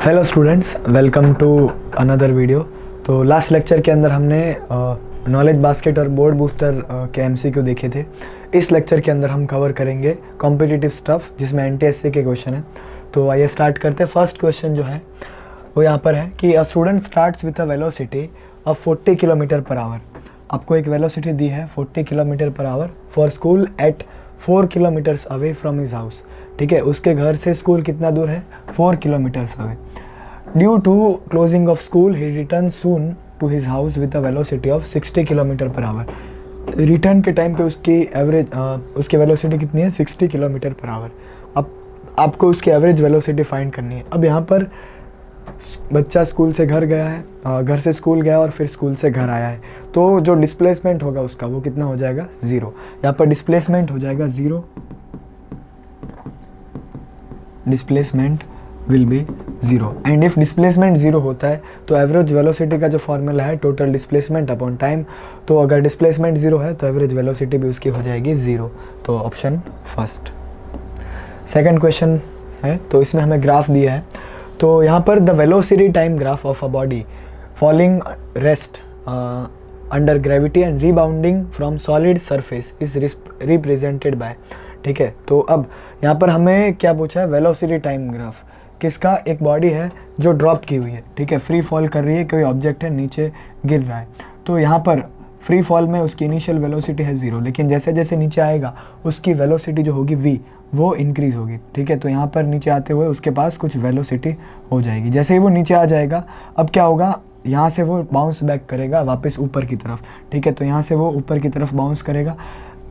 Hello students, welcome to another video. तो last lecture के अंदर हमने नॉलेज बास्केट और बोर्ड बूस्टर के एमसीक्यू देखे थे। इस लेक्चर के अंदर हम कवर करेंगे कॉम्पिटिटिव स्टफ जिसमें एनटीएससी के क्वेश्चन हैं। तो आइए स्टार्ट करते हैं। फर्स्ट क्वेश्चन जो है वो यहाँ पर है कि a student starts with a velocity of 40 kilometre per our. आपको एक वेलोसिटी दी है 40 kilometre per hour for school eight 4 kilometres away from his house. ठीक है, उसके घर से स्कूल कितना दूर है? 4 kilometres away. Due to closing of school he return soon to his house with a velocity of 60 kilometre per hour. Return के time पे उसकी एवरेज उसकी वेलोसिटी कितनी है? 60 किलोमीटर पर आवर। अब आपको उसकी एवरेज वेलोसिटी फाइंड करनी है। अब यहाँ पर बच्चा स्कूल से घर गया है, घर से स्कूल गया और फिर स्कूल से घर आया है, तो जो डिस्प्लेसमेंट होगा उसका वो कितना हो जाएगा? 0। यहाँ पर डिस्प्लेसमेंट हो जाएगा 0। Displacement will be 0 and if displacement 0 होता है तो एवरेज वेलोसिटी का जो फॉर्मूला है टोटल डिस्प्लेसमेंट अपॉन टाइम, तो अगर डिस्प्लेसमेंट 0 है तो एवरेज वेलोसिटी भी उसकी हो जाएगी 0। तो ऑप्शन फर्स्ट। सेकंड क्वेश्चन है, तो इसमें हमें ग्राफ दिया है। तो यहाँ पर the velocity time graph of a body falling rest under gravity and rebounding from solid surface is represented by. ठीक है, तो अब यहाँ पर हमें क्या पूछा है? वेलोसिटी टाइम ग्राफ किसका? एक बॉडी है जो ड्रॉप की हुई है, ठीक है, फ्री फॉल कर रही है, कोई ऑब्जेक्ट है नीचे गिर रहा है। तो यहाँ पर फ्री फॉल में उसकी इनिशियल वेलोसिटी है 0, लेकिन जैसे जैसे नीचे आएगा उसकी वेलोसिटी जो होगी v वो इंक्रीज होगी। ठीक है, तो यहाँ पर नीचे आते हुए उसके पास कुछ वेलोसिटी हो जाएगी। जैसे ही वो नीचे आ जाएगा अब क्या होगा? यहाँ से वो बाउंस बैक करेगा वापस ऊपर की तरफ। ठीक है, तो यहाँ से वो ऊपर की तरफ बाउंस करेगा,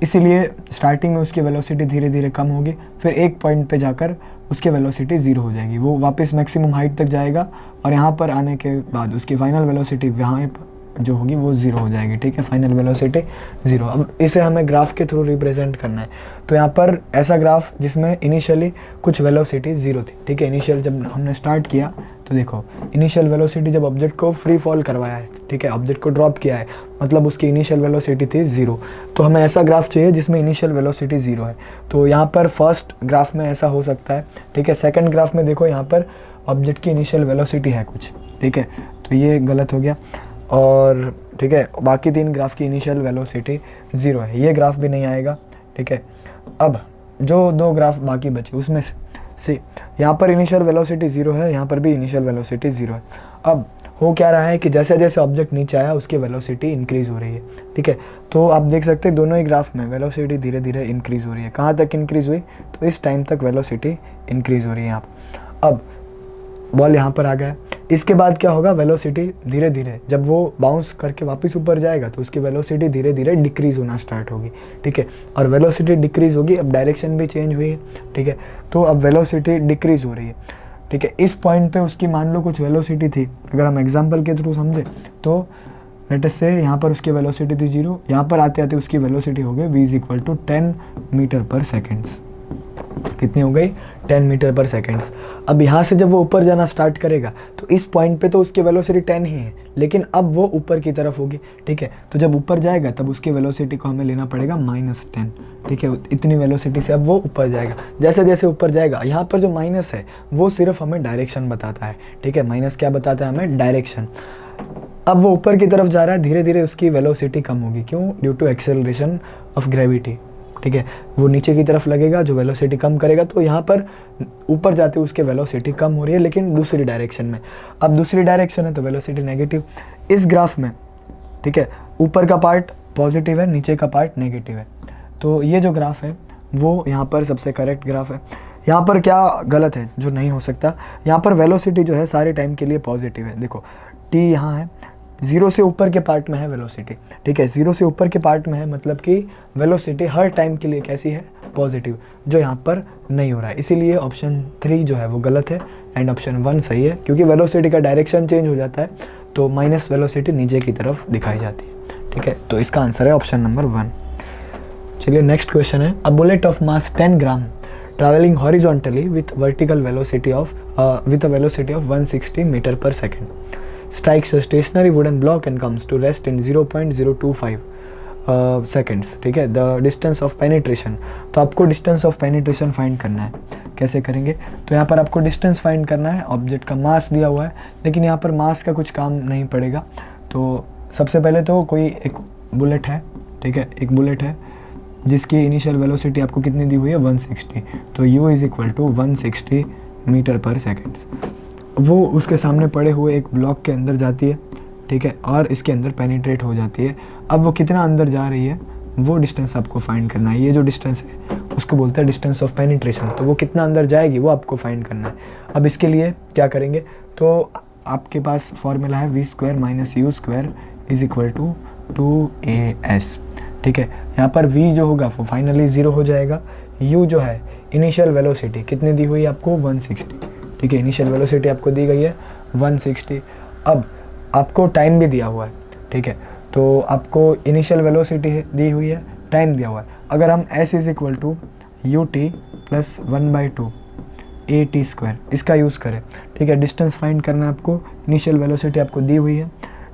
इसीलिए स्टार्टिंग में उसकी वेलोसिटी धीरे धीरे कम होगी, फिर एक पॉइंट पे जाकर उसकी वेलोसिटी 0 हो जाएगी, वो वापस मैक्सिमम हाइट तक जाएगा और यहाँ पर आने के बाद उसकी फाइनल वेलोसिटी यहाँ जो होगी वो 0 हो जाएगी। ठीक है, फाइनल वेलोसिटी 0। अब इसे हमें ग्राफ के थ्रू रिप्रेजेंट करना है। तो यहाँ पर ऐसा ग्राफ जिसमें इनिशियली कुछ वेलोसिटी 0 थी। ठीक है, इनिशियल जब हमने स्टार्ट किया तो देखो इनिशियल वेलोसिटी जब ऑब्जेक्ट को फ्री फॉल करवाया है, ठीक है, ऑब्जेक्ट को ड्रॉप किया है, मतलब उसकी इनिशियल वेलोसिटी थी 0। तो हमें ऐसा ग्राफ चाहिए जिसमें इनिशियल वेलोसिटी 0 है। तो यहाँ पर फर्स्ट ग्राफ में ऐसा हो सकता है। ठीक है, सेकंड ग्राफ में देखो यहाँ पर ऑब्जेक्ट की इनिशियल वेलोसिटी है कुछ। ठीक है, तो ये गलत हो गया। और ठीक है, बाकी 3 ग्राफ की इनिशियल वेलोसिटी 0 है, ये ग्राफ भी नहीं आएगा। ठीक है, अब जो 2 ग्राफ बाकी बचे उसमें से यहाँ पर इनिशियल वेलोसिटी 0 है, यहाँ पर भी इनिशियल वेलोसिटी 0 है। अब हो क्या रहा है कि जैसे जैसे ऑब्जेक्ट नीचे आया उसकी वेलोसिटी इंक्रीज़ हो रही है। ठीक है, तो आप देख सकते हैं दोनों ही ग्राफ में वेलोसिटी धीरे धीरे इंक्रीज़ हो रही है। कहाँ तक इंक्रीज़ हुई? तो इस टाइम तक वेलोसिटी इंक्रीज़ हो रही है यहाँ पर। अब बॉल यहाँ पर आ गया, इसके बाद क्या होगा? वेलोसिटी धीरे धीरे जब वो बाउंस करके वापस ऊपर जाएगा तो उसकी वेलोसिटी धीरे धीरे डिक्रीज़ होना स्टार्ट होगी। ठीक है, और वेलोसिटी डिक्रीज़ होगी, अब डायरेक्शन भी चेंज हुई है। ठीक है, तो अब वेलोसिटी डिक्रीज़ हो रही है। ठीक है, इस पॉइंट पे उसकी मान लो कुछ वेलोसिटी थी, अगर हम एग्जांपल के थ्रू समझे तो लेट अस से यहाँ पर उसकी वेलोसिटी थी 0, यहाँ पर आते आते उसकी वेलोसिटी हो गई v = 10 मीटर पर सेकेंड्स। कितनी हो गई? 10 मीटर पर सेकेंड्स। अब यहाँ से जब वो ऊपर जाना स्टार्ट करेगा तो इस पॉइंट पे तो उसकी वेलोसिटी 10 ही है, लेकिन अब वो ऊपर की तरफ होगी। ठीक है, तो जब ऊपर जाएगा तब उसकी वेलोसिटी को हमें लेना पड़ेगा -10। ठीक है, इतनी वेलोसिटी से अब वो ऊपर जाएगा। जैसे जैसे ऊपर जाएगा यहाँ पर जो माइनस है वो सिर्फ हमें डायरेक्शन बताता है। ठीक है, माइनस क्या बताता है हमें? डायरेक्शन। अब वो ऊपर की तरफ जा रहा है, धीरे धीरे उसकी वेलोसिटी कम होगी। क्यों? Due to acceleration of gravity. ठीक है, वो नीचे की तरफ लगेगा जो वेलोसिटी कम करेगा, तो यहाँ पर ऊपर जाते हुए उसके वेलोसिटी कम हो रही है, लेकिन दूसरी डायरेक्शन में। अब दूसरी डायरेक्शन है तो वेलोसिटी नेगेटिव। इस ग्राफ में ठीक है, ऊपर का पार्ट पॉजिटिव है, नीचे का पार्ट नेगेटिव है। तो ये जो ग्राफ है वो यहाँ पर सबसे करेक्ट ग्राफ है। यहाँ पर क्या गलत है जो नहीं हो सकता? यहाँ पर वेलोसिटी जो है सारे टाइम के लिए पॉजिटिव है। देखो t यहाँ है, 0 से ऊपर के पार्ट में है वेलोसिटी। ठीक है, 0 से ऊपर के पार्ट में है, मतलब कि वेलोसिटी हर टाइम के लिए कैसी है? पॉजिटिव, जो यहाँ पर नहीं हो रहा है। इसीलिए ऑप्शन 3 जो है वो गलत है एंड ऑप्शन 1 सही है, क्योंकि वेलोसिटी का डायरेक्शन चेंज हो जाता है तो माइनस वेलोसिटी नीचे की तरफ दिखाई जाती है। ठीक है, तो इसका आंसर है ऑप्शन नंबर 1। चलिए नेक्स्ट क्वेश्चन है, a bullet of mass 10 gram travelling horizontally with vertical velocity of with a velocity of 160 meter per second strikes a stationary wooden block and comes to rest in 0.025 seconds. ठीक है, the distance of penetration. तो आपको distance of penetration find करना है। कैसे करेंगे, तो यहाँ पर आपको डिस्टेंस फाइंड करना है, ऑब्जेक्ट का मास दिया हुआ है, लेकिन यहाँ पर मास का कुछ काम नहीं पड़ेगा। तो सबसे पहले तो कोई एक बुलेट है, ठीक है, एक बुलेट है जिसकी इनिशियल वेलोसिटी आपको कितनी दी हुई है 160, तो u is equal to 160 metre per second. वो उसके सामने पड़े हुए एक ब्लॉक के अंदर जाती है, ठीक है, और इसके अंदर पेनिट्रेट हो जाती है। अब वो कितना अंदर जा रही है वो डिस्टेंस आपको फाइंड करना है। ये जो डिस्टेंस है उसको बोलते हैं डिस्टेंस ऑफ पेनिट्रेशन, तो वो कितना अंदर जाएगी वो आपको फाइंड करना है। अब इसके लिए क्या करेंगे, तो आपके पास फॉर्मूला है v² - u² is equal to 2as, ठीक है। यहाँ पर v जो होगा वो फाइनली 0 हो जाएगा। u जो है इनिशियल वेलोसिटी कितनी दी हुई है आपको 160, ठीक है, इनिशियल वेलोसिटी आपको दी गई है 160। अब आपको टाइम भी दिया हुआ है, ठीक है, तो आपको इनिशियल वेलोसिटी दी हुई है, टाइम दिया हुआ है। अगर हम s is equal to ut plus 1/2 at² इसका यूज़ करें, ठीक है, डिस्टेंस फाइंड करना है आपको, इनिशियल वेलोसिटी आपको दी हुई है,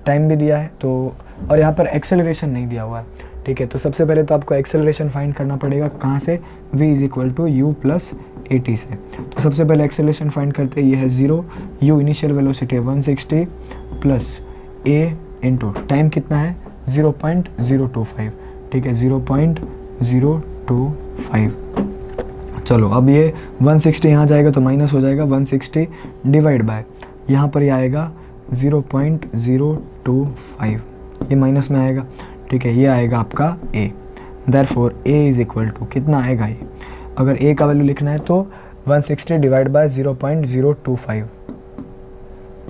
टाइम भी दिया है, तो और यहाँ पर एक्सेलरेशन नहीं दिया हुआ है, ठीक है। तो सबसे पहले तो आपको एक्सेलरेशन फाइंड करना पड़ेगा, कहाँ से, v is equal to u plus at से। तो सबसे पहले एक्सेलरेशन फाइंड करते हैं, ये है 0, u इनिशियल वेलोसिटी है 160 प्लस a इंटू टाइम कितना है 0.025, ठीक है, 0.025। चलो अब ये 160 यहाँ जाएगा तो माइनस हो जाएगा, 160 डिवाइड बाय यहाँ पर ये आएगा 0.025, ये माइनस में आएगा, ठीक है, ये आएगा आपका a। Therefore a is equal to कितना आएगा ये, अगर a का वैल्यू लिखना है तो 160 डिवाइड बाय 0.025,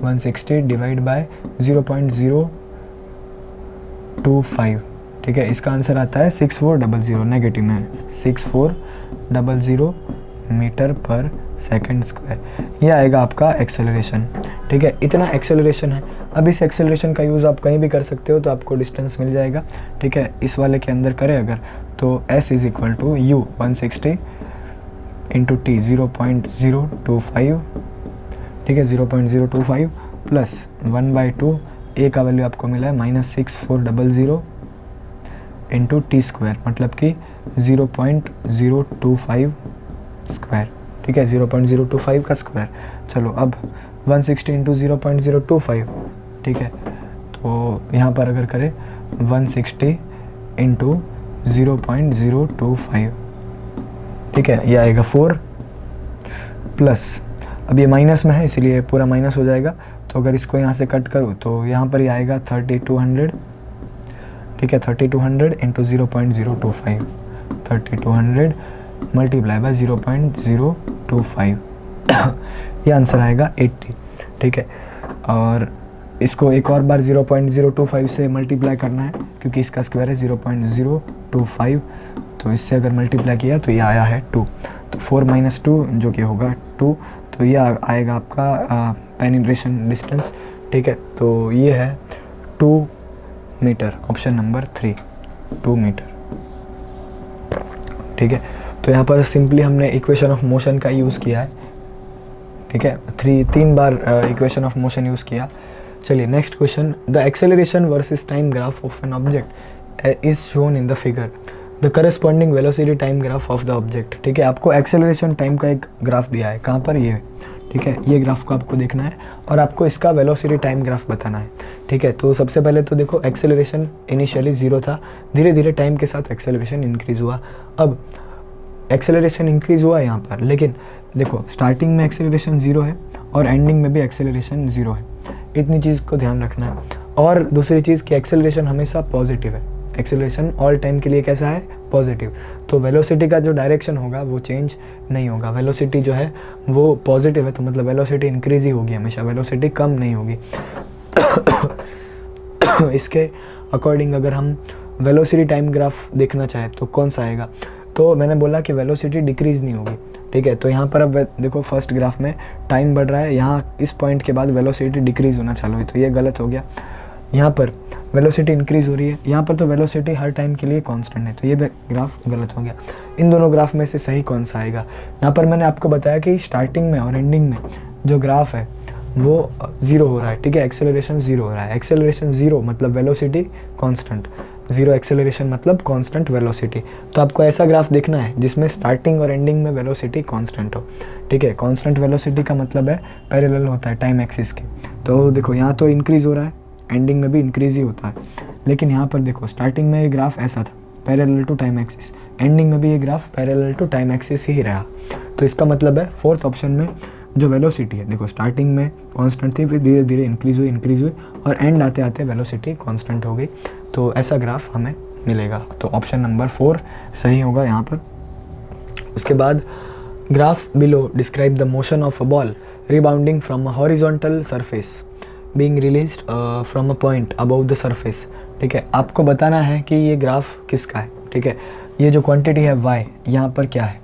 160 डिवाइड बाय 0.025, ठीक है, इसका आंसर आता है 6400, नेगेटिव में 6400 मीटर पर सेकंड स्क्वायर। ये आएगा आपका एक्सेलरेशन, ठीक है, इतना एक्सेलरेशन है। अब इस एक्सेलरेशन का यूज़ आप कहीं भी कर सकते हो, तो आपको डिस्टेंस मिल जाएगा, ठीक है। इस वाले के अंदर करें अगर तो s is equal to u 160 into t 0.025, ठीक है, 0.025 प्लस 1/2 a का वैल्यू आपको मिला है -6400 इंटू t², मतलब कि 0.025 स्क्वायर, ठीक है, 0.025 का स्क्वायर। चलो अब 160 इंटू 0.025, ठीक है, तो यहाँ पर अगर करें 160 इंटू 0.025, ठीक है, ये आएगा 4 प्लस, अब ये माइनस में है इसलिए पूरा माइनस हो जाएगा, तो अगर इसको यहाँ से कट करूँ तो यहाँ पर ये आएगा 3200, ठीक है, 3200 इंटू 0.025, 3200 मल्टीप्लाई बाय 0.025 ये आंसर आएगा 80, ठीक है। और इसको एक और बार 0.025 से मल्टीप्लाई करना है, क्योंकि इसका स्क्वायर है 0.025, तो इससे अगर मल्टीप्लाई किया तो ये आया है 2, तो 4 - 2 जो कि होगा 2, तो ये आएगा आपका पेनिट्रेशन डिस्टेंस, ठीक है, तो ये है 2 मीटर, ऑप्शन नंबर 3, 2 मीटर, ठीक है। तो यहाँ पर सिंपली हमने इक्वेशन ऑफ मोशन का यूज़ किया है, ठीक है, 3 बार इक्वेशन ऑफ मोशन यूज़ किया। चलिए next question, the acceleration versus time graph of N object is shown in the figure, the corresponding velocity time graph of the object, ठीक है। आपको एक्सेलरेशन टाइम का एक ग्राफ दिया है, कहाँ पर, ये, ठीक है, ये ग्राफ को आपको देखना है और आपको इसका वेलोसिटी टाइम ग्राफ बताना है, ठीक है। तो सबसे पहले तो देखो एक्सेलरेशन इनिशियली 0 था, धीरे धीरे टाइम के साथ एक्सेलरेशन इंक्रीज़ हुआ। अब एक्सेलरेशन इंक्रीज़ हुआ यहाँ पर, लेकिन देखो स्टार्टिंग में एक्सेलरेशन 0 है और एंडिंग में भी एक्सेलरेशन 0 है, इतनी चीज़ को ध्यान रखना है। और दूसरी चीज़ कि एक्सेलरेशन हमेशा पॉजिटिव है, एक्सेलरेशन ऑल टाइम के लिए कैसा है, पॉजिटिव, तो वेलोसिटी का जो डायरेक्शन होगा वो चेंज नहीं होगा। वेलोसिटी जो है वो पॉजिटिव है, तो मतलब वेलोसिटी इंक्रीज़ ही होगी हमेशा, वेलोसिटी कम नहीं होगी। इसके अकॉर्डिंग अगर हम वेलोसिटी टाइम ग्राफ देखना चाहें तो कौन सा आएगा, तो मैंने बोला कि वेलोसिटी डिक्रीज़ नहीं होगी, ठीक है। तो यहाँ पर अब देखो फर्स्ट ग्राफ में टाइम बढ़ रहा है, यहाँ इस पॉइंट के बाद वेलोसिटी डिक्रीज़ होना चालू हुई, तो ये गलत हो गया। यहाँ पर वेलोसिटी इंक्रीज़ हो रही है, यहाँ पर तो वेलोसिटी हर टाइम के लिए कांस्टेंट है, तो ये ग्राफ गलत हो गया। इन दोनों ग्राफ में से सही कौन सा आएगा, यहाँ पर मैंने आपको बताया कि स्टार्टिंग में और एंडिंग में जो ग्राफ है वो 0 हो रहा है, ठीक है, एक्सेलरेशन 0 हो रहा है। एक्सेलरेशन 0 मतलब वेलोसिटी कांस्टेंट, जीरो एक्सेलरेशन मतलब कांस्टेंट वेलोसिटी। तो आपको ऐसा ग्राफ देखना है जिसमें स्टार्टिंग और एंडिंग में वेलोसिटी कांस्टेंट हो, ठीक है। कांस्टेंट वेलोसिटी का मतलब है पैरेलल होता है टाइम एक्सिस के। तो देखो यहाँ तो इंक्रीज़ हो रहा है, एंडिंग में भी इंक्रीज़ ही होता है, लेकिन यहाँ पर देखो स्टार्टिंग में ये ग्राफ ऐसा था parallel to time axis, ending में भी ये graph parallel to time axis ही रहा। तो इसका मतलब है फोर्थ ऑप्शन में जो वेलोसिटी है, देखो स्टार्टिंग में कांस्टेंट थी, फिर धीरे धीरे इंक्रीज़ हुई और एंड आते आते वेलोसिटी कांस्टेंट हो गई। तो ऐसा ग्राफ हमें मिलेगा। तो ऑप्शन नंबर 4 सही होगा यहाँ पर। उसके बाद graph below describe the motion of a ball rebounding from a horizontal surface being released from a point above the surface, ठीक है। आपको बताना है कि ये ग्राफ किसका है, ठीक है। ये जो क्वांटिटी है y यहाँ पर क्या है,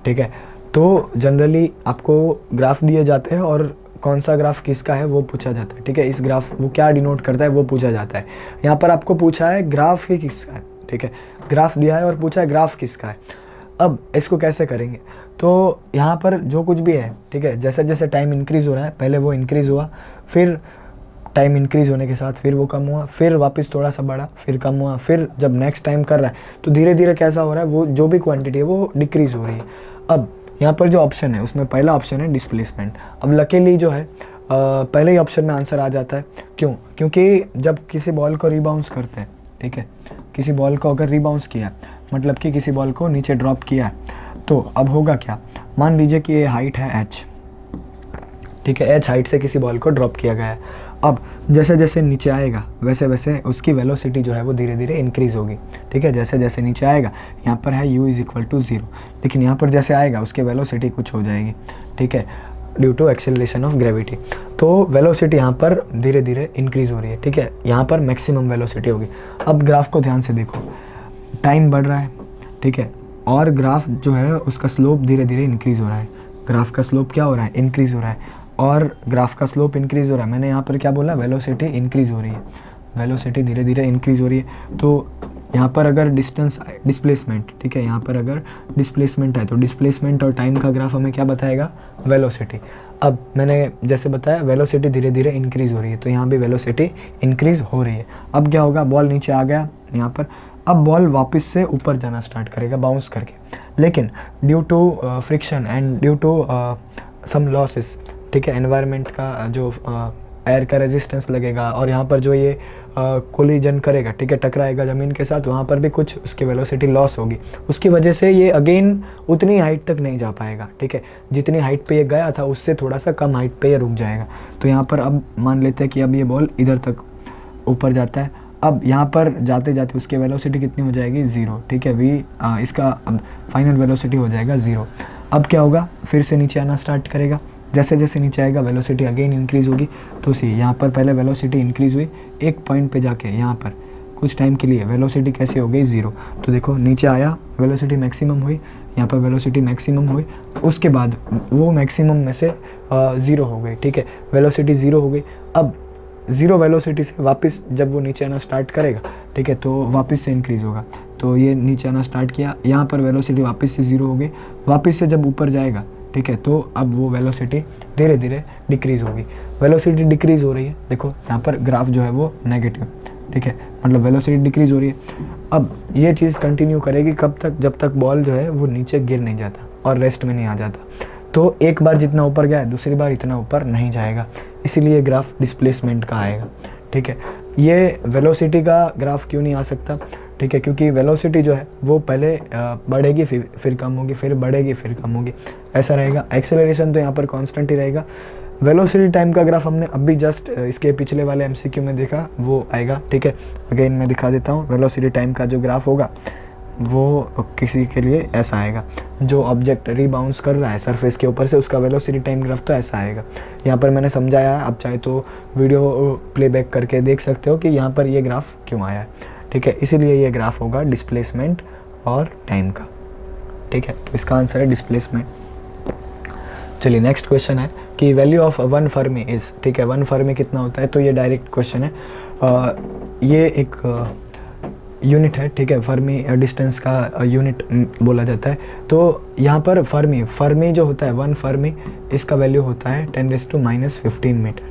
ठीक है। तो जनरली आपको ग्राफ दिए जाते हैं और कौन सा ग्राफ किसका है वो पूछा जाता है, ठीक है। इस ग्राफ वो क्या डिनोट करता है वो पूछा जाता है। यहाँ पर आपको पूछा है ग्राफ ही किसका है, ठीक है। ग्राफ दिया है और पूछा है ग्राफ किसका है। अब इसको कैसे करेंगे, तो यहाँ पर जो कुछ भी है, ठीक है, जैसे जैसे टाइम इंक्रीज़ हो रहा है, पहले वो इंक्रीज़ हुआ, फिर टाइम इंक्रीज़ होने के साथ फिर वो कम हुआ, फिर वापस थोड़ा सा बढ़ा, फिर कम हुआ, फिर जब नेक्स्ट टाइम कर रहा है तो धीरे धीरे कैसा हो रहा है, वो जो भी क्वांटिटी है वो डिक्रीज़ हो रही है। अब यहाँ पर जो ऑप्शन है उसमें पहला ऑप्शन है डिस्प्लेसमेंट। अब लकीली जो है पहले ही ऑप्शन में आंसर आ जाता है। क्यों? क्योंकि जब किसी बॉल को रीबाउंस करते हैं, ठीक है, किसी बॉल को अगर रीबाउंस किया मतलब कि किसी बॉल को नीचे ड्रॉप किया है, तो अब होगा क्या, मान लीजिए कि ये हाइट है h, ठीक है, h हाइट से किसी बॉल को ड्रॉप किया गया है। अब जैसे जैसे नीचे आएगा वैसे वैसे उसकी वेलोसिटी जो है वो धीरे धीरे इंक्रीज़ होगी, ठीक है। जैसे जैसे नीचे आएगा, यहाँ पर है u = 0, लेकिन यहाँ पर जैसे आएगा उसकी वेलोसिटी कुछ हो जाएगी, ठीक है, due to acceleration of gravity. तो वेलोसिटी यहाँ पर धीरे धीरे इंक्रीज़ हो रही है, ठीक है। यहाँ पर मैक्सिमम वेलोसिटी होगी। अब ग्राफ को ध्यान से देखो, टाइम बढ़ रहा है, ठीक है, और ग्राफ जो है उसका स्लोप धीरे धीरे इंक्रीज़ हो रहा है। ग्राफ का स्लोप क्या हो रहा है, इंक्रीज़ हो रहा है, और ग्राफ का स्लोप इंक्रीज़ हो रहा है। मैंने यहाँ पर क्या बोला, वेलोसिटी इंक्रीज़ हो रही है, वेलोसिटी धीरे धीरे इंक्रीज़ हो रही है। तो यहाँ पर अगर डिस्प्लेसमेंट, ठीक है, यहाँ पर अगर डिस्प्लेसमेंट है तो डिस्प्लेसमेंट और टाइम का ग्राफ हमें क्या बताएगा, वेलोसिटी। अब मैंने जैसे बताया वेलोसिटी धीरे धीरे इंक्रीज़ हो रही है, तो यहाँ भी वेलोसिटी इंक्रीज़ हो रही है। अब क्या होगा, बॉल नीचे आ गया यहाँ पर, अब बॉल वापस से ऊपर जाना स्टार्ट करेगा बाउंस करके, लेकिन due to friction and due to some losses, ठीक है, एनवायरनमेंट का जो एयर का रेजिस्टेंस लगेगा और यहाँ पर जो ये कोलिजन करेगा, ठीक है, टकराएगा ज़मीन के साथ, वहाँ पर भी कुछ उसकी वेलोसिटी लॉस होगी। उसकी वजह से ये अगेन उतनी हाइट तक नहीं जा पाएगा, ठीक है, जितनी हाइट पे ये गया था उससे थोड़ा सा कम हाइट पे ये रुक जाएगा। तो यहाँ पर अब मान लेते हैं कि अब ये बॉल इधर तक ऊपर जाता है। अब यहाँ पर जाते जाते उसकी वेलोसिटी कितनी हो जाएगी, 0, ठीक है, इसका अब फाइनल वेलोसिटी हो जाएगा 0। अब क्या होगा, फिर से नीचे आना स्टार्ट करेगा, जैसे जैसे नीचे आएगा वेलोसिटी अगेन इंक्रीज़ होगी। तो सी यहाँ पर पहले वेलोसिटी इंक्रीज़ हुई, एक पॉइंट पे जाके यहाँ पर कुछ टाइम के लिए वेलोसिटी कैसे हो गई, 0। तो देखो नीचे आया, वेलोसिटी मैक्सिमम हुई, यहाँ पर वेलोसिटी मैक्सिमम हुई, उसके बाद वो मैक्सिमम में से 0 हो गई, ठीक है, वेलोसिटी 0 हो गई। अब 0 वेलोसिटी से वापस जब वो नीचे आना स्टार्ट करेगा, ठीक है, तो वापस से इंक्रीज़ होगा। तो ये नीचे आना स्टार्ट किया, यहाँ पर वेलोसिटी वापस से 0 हो गई, वापस से जब ऊपर जाएगा, ठीक है, तो अब वो वेलोसिटी धीरे धीरे डिक्रीज़ होगी। वेलोसिटी डिक्रीज़ हो रही है, देखो यहाँ पर ग्राफ जो है वो नेगेटिव, ठीक है, मतलब वेलोसिटी डिक्रीज़ हो रही है। अब ये चीज़ कंटिन्यू करेगी कब तक, जब तक बॉल जो है वो नीचे गिर नहीं जाता और रेस्ट में नहीं आ जाता। तो एक बार जितना ऊपर गया दूसरी बार इतना ऊपर नहीं जाएगा, इसीलिए ग्राफ डिस्प्लेसमेंट का आएगा, ठीक है। ये वेलोसिटी का ग्राफ क्यों नहीं आ सकता, ठीक है, क्योंकि वेलोसिटी जो है वो पहले बढ़ेगी फिर कम होगी, फिर बढ़ेगी फिर कम होगी, ऐसा रहेगा। एक्सेलरेशन तो यहाँ पर कांस्टेंट ही रहेगा। वेलोसिटी टाइम का ग्राफ हमने अभी जस्ट इसके पिछले वाले एमसीक्यू में देखा, वो आएगा, ठीक है। अगेन मैं दिखा देता हूँ, वेलोसिटी टाइम का जो ग्राफ होगा वो किसी के लिए ऐसा आएगा, जो ऑब्जेक्ट रीबाउंस कर रहा है सरफेस के ऊपर से, उसका वेलोसिटी टाइम ग्राफ तो ऐसा आएगा। यहाँ पर मैंने समझाया है, आप चाहे तो वीडियो प्लेबैक करके देख सकते हो कि यहाँ पर ये ग्राफ क्यों आया है, ठीक है, इसीलिए ये ग्राफ होगा डिस्प्लेसमेंट और टाइम का, ठीक है। तो इसका आंसर है डिस्प्लेसमेंट। चलिए नेक्स्ट क्वेश्चन है कि वैल्यू ऑफ 1 फर्मी इज़, ठीक है, 1 फर्मी कितना होता है, तो ये डायरेक्ट क्वेश्चन है। ये एक यूनिट है, ठीक है, फर्मी डिस्टेंस का यूनिट बोला जाता है। तो यहाँ पर फर्मी जो होता है 1 फर्मी, इसका वैल्यू होता है 10⁻⁻15 मीटर,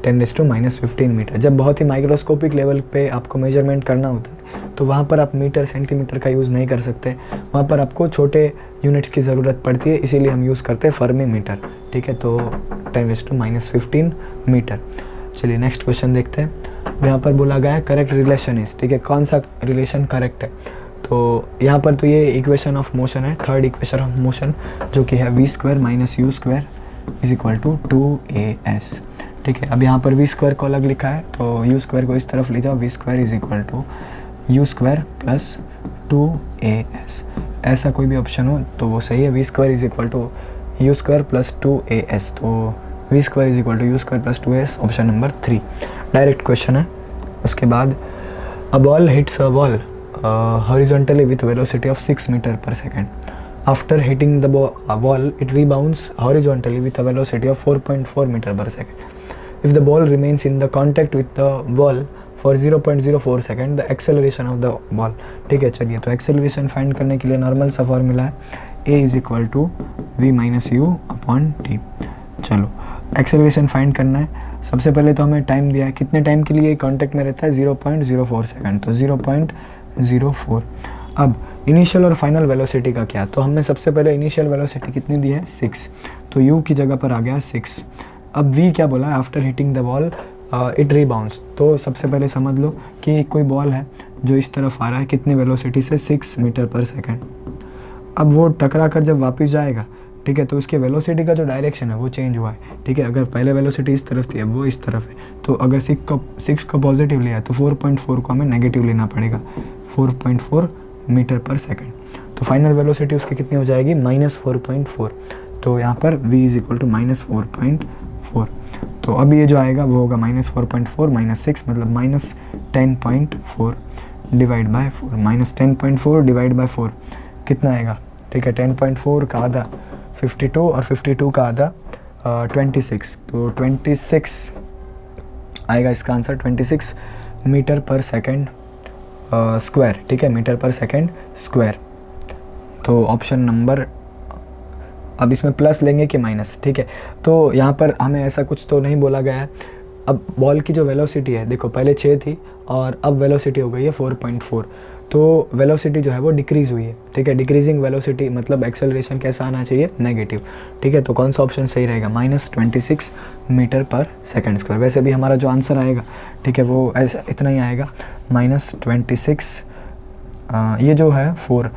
10⁻15 मीटर। जब बहुत ही माइक्रोस्कोपिक लेवल पे आपको मेजरमेंट करना होता है तो वहाँ पर आप मीटर सेंटीमीटर का यूज़ नहीं कर सकते, वहाँ पर आपको छोटे यूनिट्स की ज़रूरत पड़ती है, इसीलिए हम यूज़ करते हैं फर्मी मीटर। ठीक है, तो 10⁻15 मीटर। चलिए नेक्स्ट क्वेश्चन देखते हैं। यहाँ पर बोला गया है करेक्ट रिलेशन इज, ठीक है, कौन सा रिलेशन करेक्ट है। तो यहाँ पर तो ये इक्वेशन ऑफ मोशन है, थर्ड इक्वेशन ऑफ मोशन, जो कि है v² - u² = 2as। ठीक है, अब यहाँ पर v² को अलग लिखा है तो u² को इस तरफ ले जाओ, v² = u² + 2as। ऐसा कोई भी ऑप्शन हो तो वो सही है, v² = u² + 2as, तो v² = u² + 2as, option number 3 direct question है। उसके बाद a ball hits a wall horizontally with velocity of 6 meter per second. After hitting the wall, it rebounds horizontally with a velocity of 4.4 meter per second. If the ball remains in the contact with the wall for 0.04 second, the acceleration of the ball. ठीक है, चलिए तो acceleration find करने के लिए normal सा formula है a = v - u/t। चलो एक्सेलरेशन फाइंड करना है। सबसे पहले तो हमें टाइम दिया है, कितने टाइम के लिए कॉन्टैक्ट में रहता है, 0.04 सेकंड, तो 0.04। अब इनिशियल और फाइनल वेलोसिटी का क्या, तो हमने सबसे पहले इनिशियल वेलोसिटी कितनी दी है, 6, तो u की जगह पर आ गया 6। अब v क्या बोला है, after hitting the ball it rebounds, तो सबसे पहले समझ लो कि कोई बॉल है जो इस तरफ आ रहा है, कितनी वेलोसिटी से, 6 मीटर पर सेकेंड। अब वो टकरा कर जब वापस जाएगा, ठीक है, तो उसके वेलोसिटी का जो डायरेक्शन है वो चेंज हुआ है। ठीक है, अगर पहले वेलोसिटी इस तरफ थी, अब वो इस तरफ है, तो अगर 6 को पॉजिटिव लिया है तो 4.4 को हमें नेगेटिव लेना पड़ेगा, 4.4 मीटर पर सेकेंड। तो फाइनल वेलोसिटी उसकी कितनी हो जाएगी, -4.4। तो यहाँ पर v = -4.4। तो अब ये जो आएगा वो होगा -4.4 - 6 मतलब -10.4 डिवाइड बाय 4, -10.4 डिवाइड बाय 4 कितना आएगा, ठीक है, 10.4 का आधा 52 और 52 का आधा 26, तो 26 आएगा इसका answer, 26 metre per second square. ठीक है, मीटर पर सेकेंड स्क्वायर। तो ऑप्शन नंबर, अब इसमें प्लस लेंगे कि माइनस, ठीक है, तो यहाँ पर हमें ऐसा कुछ तो नहीं बोला गया है। अब बॉल की जो वेलोसिटी है, देखो पहले 6 थी और अब वेलोसिटी हो गई है 4.4, तो वेलोसिटी जो है वो डिक्रीज़ हुई है। ठीक है, डिक्रीजिंग वेलोसिटी मतलब एक्सेलरेशन कैसा आना चाहिए, नेगेटिव। ठीक है, तो कौन सा ऑप्शन सही रहेगा, -26 मीटर पर सेकेंड स्क्वायर। वैसे भी हमारा जो आंसर आएगा, ठीक है, वो ऐसा इतना ही आएगा, -26, ये जो है 4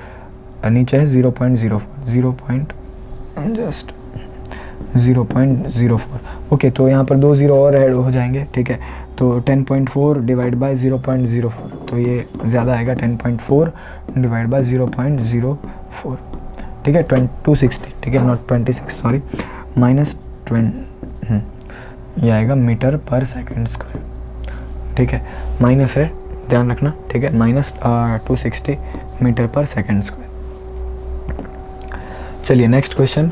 नीचे है 0.04। ओके, तो यहाँ पर 2 0 और ऐड हो जाएंगे। ठीक है, तो 10.4 डिवाइड बाय 0.04, तो ये ज़्यादा आएगा, 10.4 डिवाइड बाय 0.04। ठीक है, 260, ठीक है, नॉट 26, सॉरी, -20 ये आएगा मीटर पर सेकेंड स्क्वायर। ठीक है, माइनस है, ध्यान रखना। ठीक है, -260 मीटर पर सेकेंड स्क्वायर। चलिए next question,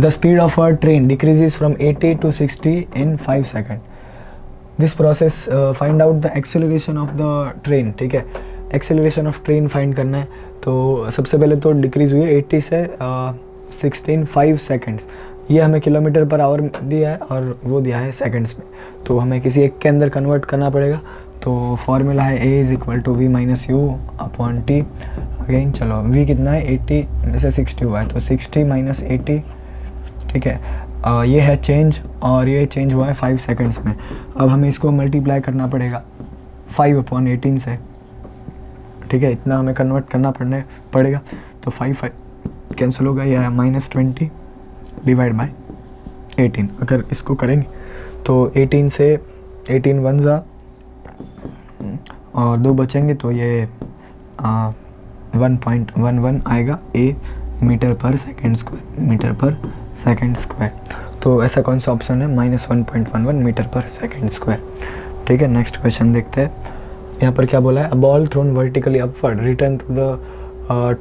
the speed of a train decreases from 80 to 60 in 5 second. This process find out the acceleration of the train. ठीक है, एक्सेलरेशन ऑफ ट्रेन फाइंड करना है, तो सबसे पहले तो डिक्रीज़ हुई है 80 से 16 5 सेकेंड्स। ये हमें किलोमीटर पर आवर दिया है और वो दिया है सेकंड्स में, तो हमें किसी एक के अंदर कन्वर्ट करना पड़ेगा। तो फॉर्मूला है a = v - u/t। अगेन चलो, v कितना है, 80 में से 60 हुआ है, तो 60 - 80। ठीक है, ये है चेंज और ये चेंज हुआ है 5 सेकंड्स में। अब हमें इसको मल्टीप्लाई करना पड़ेगा 5/18 से। ठीक है, इतना हमें कन्वर्ट करना पड़ेगा, तो 5 कैंसिल होगा, यह है -20 डिवाइड बाय 18। अगर इसको करेंगे तो 18 से 18 1 जा और 2 बचेंगे, तो ये 1.11 आएगा a metre per second square. तो ऐसा कौन सा ऑप्शन है, -1.11 मीटर पर सेकेंड स्क्वायर। ठीक है, नेक्स्ट क्वेश्चन देखते हैं। यहाँ पर क्या बोला है, a ball thrown vertically upward return to the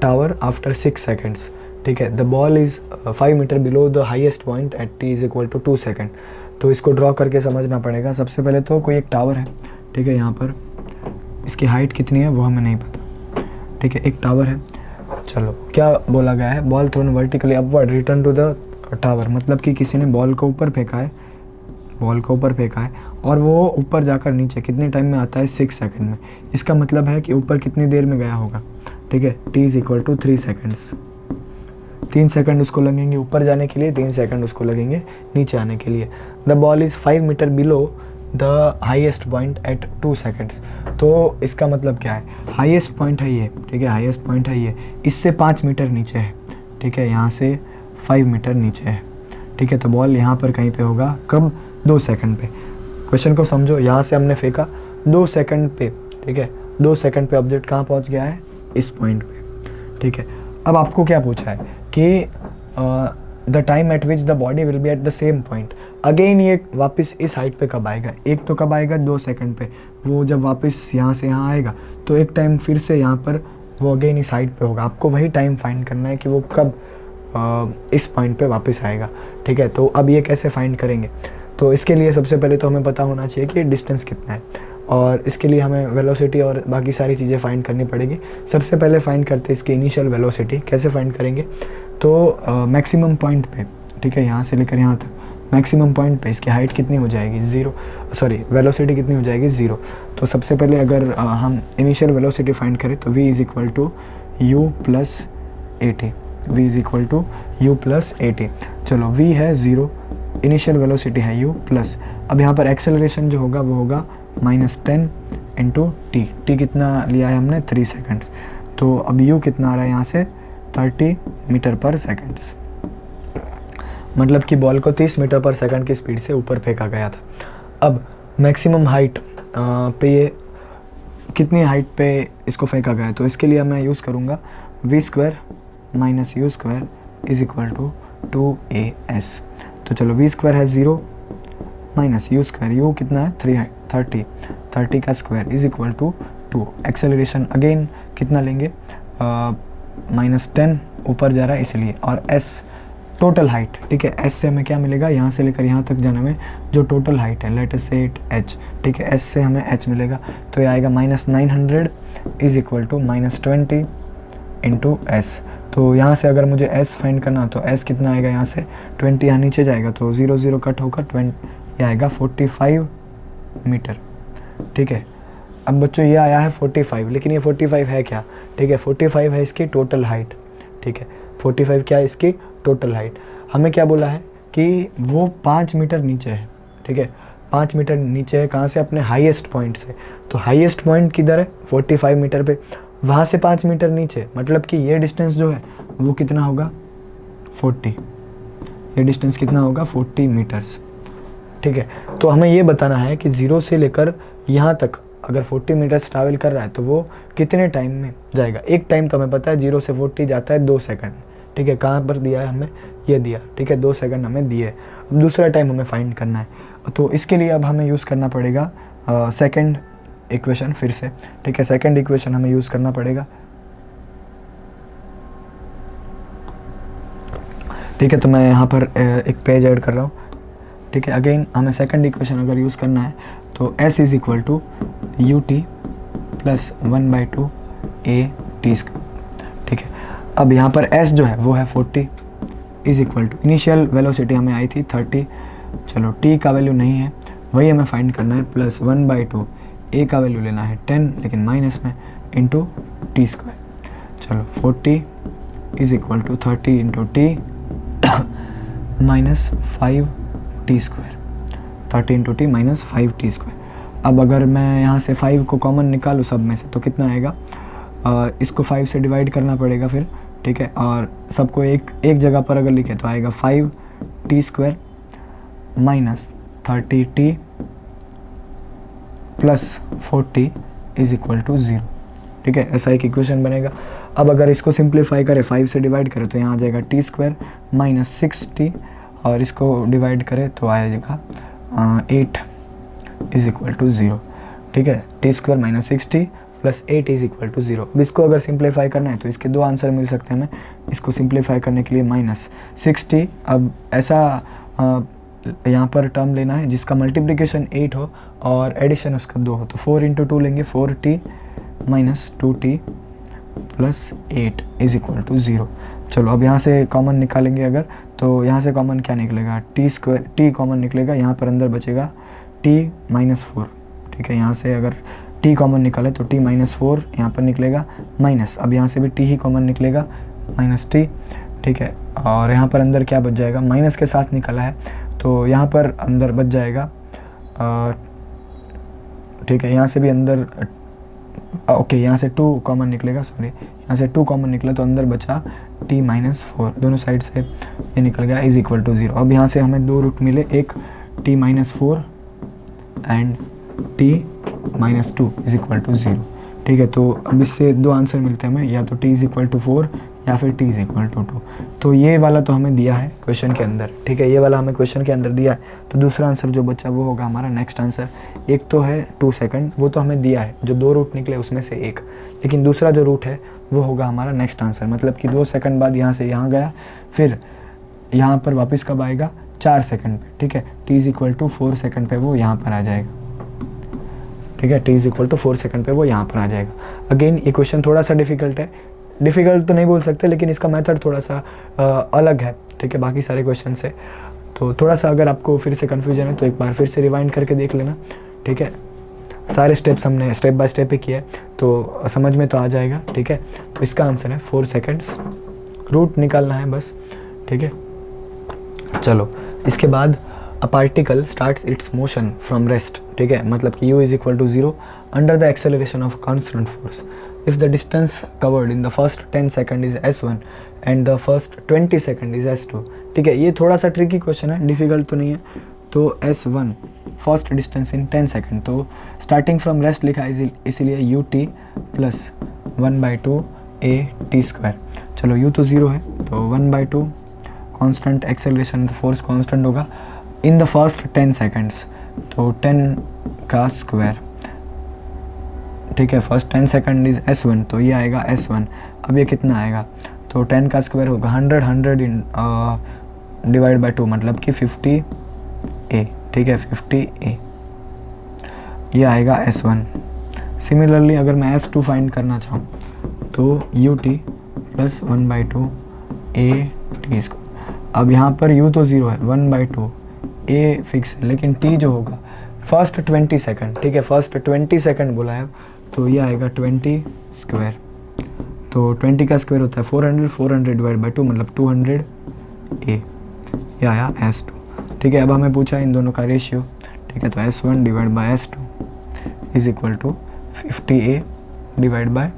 tower after 6 seconds. ठीक है, the ball is 5 metre below the highest point at t = 2 second. तो इसको ड्रॉ करके समझना पड़ेगा। सबसे पहले तो कोई एक टावर है, ठीक है, यहाँ पर इसकी हाइट कितनी है वो हमें नहीं पता। ठीक है, एक टावर है। चलो, क्या बोला गया है, ball thrown vertically upward return to the tower, मतलब कि किसी ने बॉल को ऊपर फेंका है, बॉल को ऊपर फेंका है और वो ऊपर जाकर नीचे कितने टाइम में आता है, 6 सेकंड में। इसका मतलब है कि ऊपर कितनी देर में गया होगा, ठीक है, t is equal to 3 seconds. 3 second उसको लगेंगे ऊपर जाने के लिए, 3 सेकंड उसको लगेंगे नीचे आने के लिए। The ball is 5 metre below the highest point at 2 seconds. तो इसका मतलब क्या है, हाईएस्ट पॉइंट है ये, ठीक है, हाईएस्ट पॉइंट है ये, इससे 5 मीटर नीचे है, ठीक है, यहाँ से 5 मीटर नीचे है, ठीक है। तो बॉल यहाँ पर कहीं पे होगा, कब, 2 सेकंड पे। क्वेश्चन को समझो, यहाँ से हमने फेंका 2 सेकंड पे, ठीक है, 2 सेकंड पे ऑब्जेक्ट कहाँ पहुँच गया है, इस पॉइंट पे, ठीक है। अब आपको क्या पूछा है कि the time eight which the body will be at the same point. Again ये वापस इस हाइट पे कब आएगा, एक तो कब आएगा 2 सेकंड पे, वो जब वापस यहाँ से यहाँ आएगा तो एक टाइम फिर से यहाँ पर वो अगेन इस हाइट पे होगा। आपको वही टाइम फाइंड करना है कि वो कब इस पॉइंट पे वापस आएगा, ठीक है। तो अब ये कैसे फाइंड करेंगे, तो इसके लिए सबसे पहले तो हमें पता होना चाहिए कि डिस्टेंस कितना है, और इसके लिए हमें वेलोसिटी और बाकी सारी चीज़ें फाइंड करनी पड़ेगी। सबसे पहले फाइंड करते हैं इसकी इनिशियल वेलोसिटी। कैसे फाइंड करेंगे, तो मैक्सिमम पॉइंट पे, ठीक है, यहाँ से लेकर यहाँ तक मैक्सिमम पॉइंट पे इसकी हाइट कितनी हो जाएगी, 0, सॉरी वेलोसिटी कितनी हो जाएगी, 0। तो सबसे पहले अगर हम इनिशियल वेलोसिटी फाइंड करें तो v is equal to u plus at, v is equal to u plus at। चलो v है 0, इनिशियल वेलोसिटी है u प्लस, अब यहाँ पर एक्सेलरेशन जो होगा वो होगा -10 इंटू t कितना लिया है हमने, 3 सेकेंड्स। तो अब u कितना आ रहा है यहाँ से, 30 मीटर पर सेकेंड्स, मतलब कि बॉल को 30 मीटर पर सेकंड की स्पीड से ऊपर फेंका गया था। अब मैक्सिमम हाइट पे ये कितनी हाइट पे इसको फेंका गया है, तो इसके लिए मैं यूज़ करूँगा v² minus u² is equal to 2as। तो चलो v² है 0 माइनस u², u कितना है 30 का square is equal to 2। Acceleration again कितना लेंगे, -10 ऊपर जा रहा है इसलिए, और s टोटल हाइट, ठीक है, s से हमें क्या मिलेगा, यहाँ से लेकर यहाँ तक जाने में जो टोटल हाइट है, लेट अस से इट h, ठीक है, s से हमें h मिलेगा, तो ये आएगा -900 is equal to -20 into s। तो यहाँ से अगर मुझे s फाइंड करना तो s कितना आएगा, यहाँ से 20 यहाँ नीचे जाएगा तो 0 0 कट होकर 20 ये आएगा 45 मीटर, ठीक है। अब बच्चों ये आया है 45, लेकिन ये 45 है क्या, ठीक है, 45 है इसकी टोटल हाइट, ठीक है, 45 क्या है इसकी टोटल हाइट। हमें क्या बोला है कि वो 5 मीटर नीचे है, ठीक है, 5 मीटर नीचे है, कहाँ से, अपने हाईएस्ट पॉइंट से। तो हाईएस्ट पॉइंट किधर है, 45 मीटर पे, वहाँ से 5 मीटर नीचे, मतलब कि ये डिस्टेंस जो है वो कितना होगा, 40, ये डिस्टेंस कितना होगा, 40 मीटर्स, ठीक है। तो हमें ये बताना है कि 0 से लेकर यहाँ तक अगर 40 मीटर्स ट्रैवल कर रहा है तो वो कितने टाइम में जाएगा। एक टाइम तो हमें पता है 0 से 40 जाता है 2 सेकंड, ठीक है, कहाँ पर दिया है हमें, ये दिया, ठीक है, 2 सेकंड हमें दिए। अब दूसरा टाइम हमें फाइंड करना है, तो इसके लिए अब हमें यूज़ करना पड़ेगा सेकंड इक्वेशन फिर से, ठीक है, सेकंड इक्वेशन हमें यूज़ करना पड़ेगा, ठीक है। तो मैं यहाँ पर एक पेज ऐड कर रहा हूँ, ठीक है। अगेन हमें सेकंड इक्वेशन अगर यूज़ करना है तो s is equal to ut plus 1/2 at², ठीक है। अब यहाँ पर s जो है वो है 40 is equal to, initial velocity हमें आई थी 30, चलो t का वैल्यू नहीं है, वही हमें फाइंड करना है, प्लस 1/2 a का वैल्यू लेना है 10 लेकिन माइनस में, इंटू t²। चलो 40 is equal to 30 into t minus 5t², 30 into t minus 5t²। अब अगर मैं यहाँ से 5 को कॉमन निकालूँ सब में से तो कितना आएगा, इसको 5 से डिवाइड करना पड़ेगा फिर, ठीक है, और सबको एक जगह पर अगर लिखे तो आएगा 5t² minus 30t plus 40 is equal to 0, ठीक है, ऐसा एक इक्वेशन बनेगा। अब अगर इसको सिंप्लीफाई करें, 5 से डिवाइड करें तो यहाँ आ जाएगा t² माइनस 6t, और इसको डिवाइड करें तो आएगा 8 इज़ इक्वल टू 0, ठीक है, t² minus 6t plus 8 is equal to 0। अब इसको अगर सिंप्लीफाई करना है तो इसके 2 आंसर मिल सकते हैं हमें। इसको सिंप्लीफाई करने के लिए माइनस 6t, अब ऐसा यहाँ पर टर्म लेना है जिसका मल्टीप्लिकेशन 8 हो और एडिशन उसका 2 हो, तो 4 इंटू 2 लेंगे, 4t minus 2t plus 8 is equal to 0। चलो अब यहाँ से कॉमन निकालेंगे अगर, तो यहाँ से कॉमन क्या निकलेगा, टी कॉमन निकलेगा, यहाँ पर अंदर बचेगा t-4, ठीक है। यहाँ से अगर t कॉमन निकाले तो t-4 यहाँ पर निकलेगा माइनस, अब यहाँ से भी t ही कॉमन निकलेगा -t, ठीक है। और यहाँ पर अंदर क्या बच जाएगा, माइनस के साथ निकला है तो यहाँ पर अंदर बच जाएगा, ठीक है। यहाँ से भी अंदर ओके, यहाँ से 2 कॉमन निकलेगा, सॉरी यहाँ से 2 कॉमन निकला तो अंदर बचा t-4, दोनों साइड से ये निकल गया =0। अब यहाँ से हमें 2 रूट मिले, एक t-4 एंड t-2 =0, ठीक है। तो अब इससे 2 आंसर मिलते हैं हमें, या तो t=4 या फिर t=2। तो ये वाला तो हमें दिया है क्वेश्चन के अंदर, ठीक है, ये वाला हमें क्वेश्चन के अंदर दिया है। तो दूसरा आंसर जो बचा वो होगा हमारा नेक्स्ट आंसर। एक तो है 2 सेकंड, वो तो हमें दिया है, जो 2 रूट निकले उसमें से एक, लेकिन दूसरा जो रूट है वो होगा हमारा नेक्स्ट आंसर, मतलब कि 2 सेकंड बाद यहाँ से यहाँ गया, फिर यहाँ पर वापस कब आएगा, 4 सेकंड पे, ठीक है। t=4 सेकंड पे वो यहाँ पर आ जाएगा, ठीक है, t=4 सेकंड पे वो यहाँ पर आ जाएगा। अगेन ये क्वेश्चन थोड़ा सा डिफिकल्ट है, डिफ़िकल्ट तो नहीं बोल सकते, लेकिन इसका मेथड थोड़ा सा अलग है, ठीक है, बाकी सारे क्वेश्चन से। तो थोड़ा सा अगर आपको फिर से कन्फ्यूजन है तो एक बार फिर से रिवाइंड करके देख लेना, ठीक है। सारे स्टेप्स हमने स्टेप बाय स्टेप ही किए तो समझ में तो आ जाएगा, ठीक है। तो इसका आंसर है 4 सेकेंड्स, रूट निकालना है बस, ठीक है। चलो इसके बाद a particle starts it's motion from rest, ठीक है, मतलब कि u=0 under the acceleration of constant force if the distance covered in the first 10 second is s1 and the first 20 second is s2, ठीक है। ये थोड़ा सा ट्रिकी क्वेश्चन है, डिफ़िकल्ट तो नहीं है। तो s1 first distance in 10 second, तो स्टार्टिंग फ्रॉम रेस्ट लिखा है इसीलिए ut प्लस 1/2 a t²। चलो u तो 0 है तो 1/2 कांस्टेंट एक्सेलरेशन, फोर्स कांस्टेंट होगा इन द फर्स्ट 10 सेकंड्स, तो 10 का स्क्वायर, ठीक है। फर्स्ट 10 सेकंड इज s1, तो ये आएगा s1। अब ये कितना आएगा, तो 10 का स्क्वायर होगा 100 डिवाइड बाय 2, मतलब कि 50a, ठीक है, 50a, ये आएगा s1। सिमिलरली अगर मैं s2 फाइंड करना चाहूँ तो ut प्लस 1/2 a t²। अब यहाँ पर u तो 0 है, 1/2 a फिक्स है, लेकिन t जो होगा फर्स्ट 20 सेकंड, ठीक है, फर्स्ट 20 सेकंड बोला है, तो ये आएगा 20 स्क्वायर, तो 20 का स्क्वायर होता है 400 डिवाइड बाय 2, मतलब 200 a, ये आया s2, ठीक है। अब हमें पूछा इन दोनों का रेशियो, ठीक है, तो s1 divide by s2 is equal to 50a divide by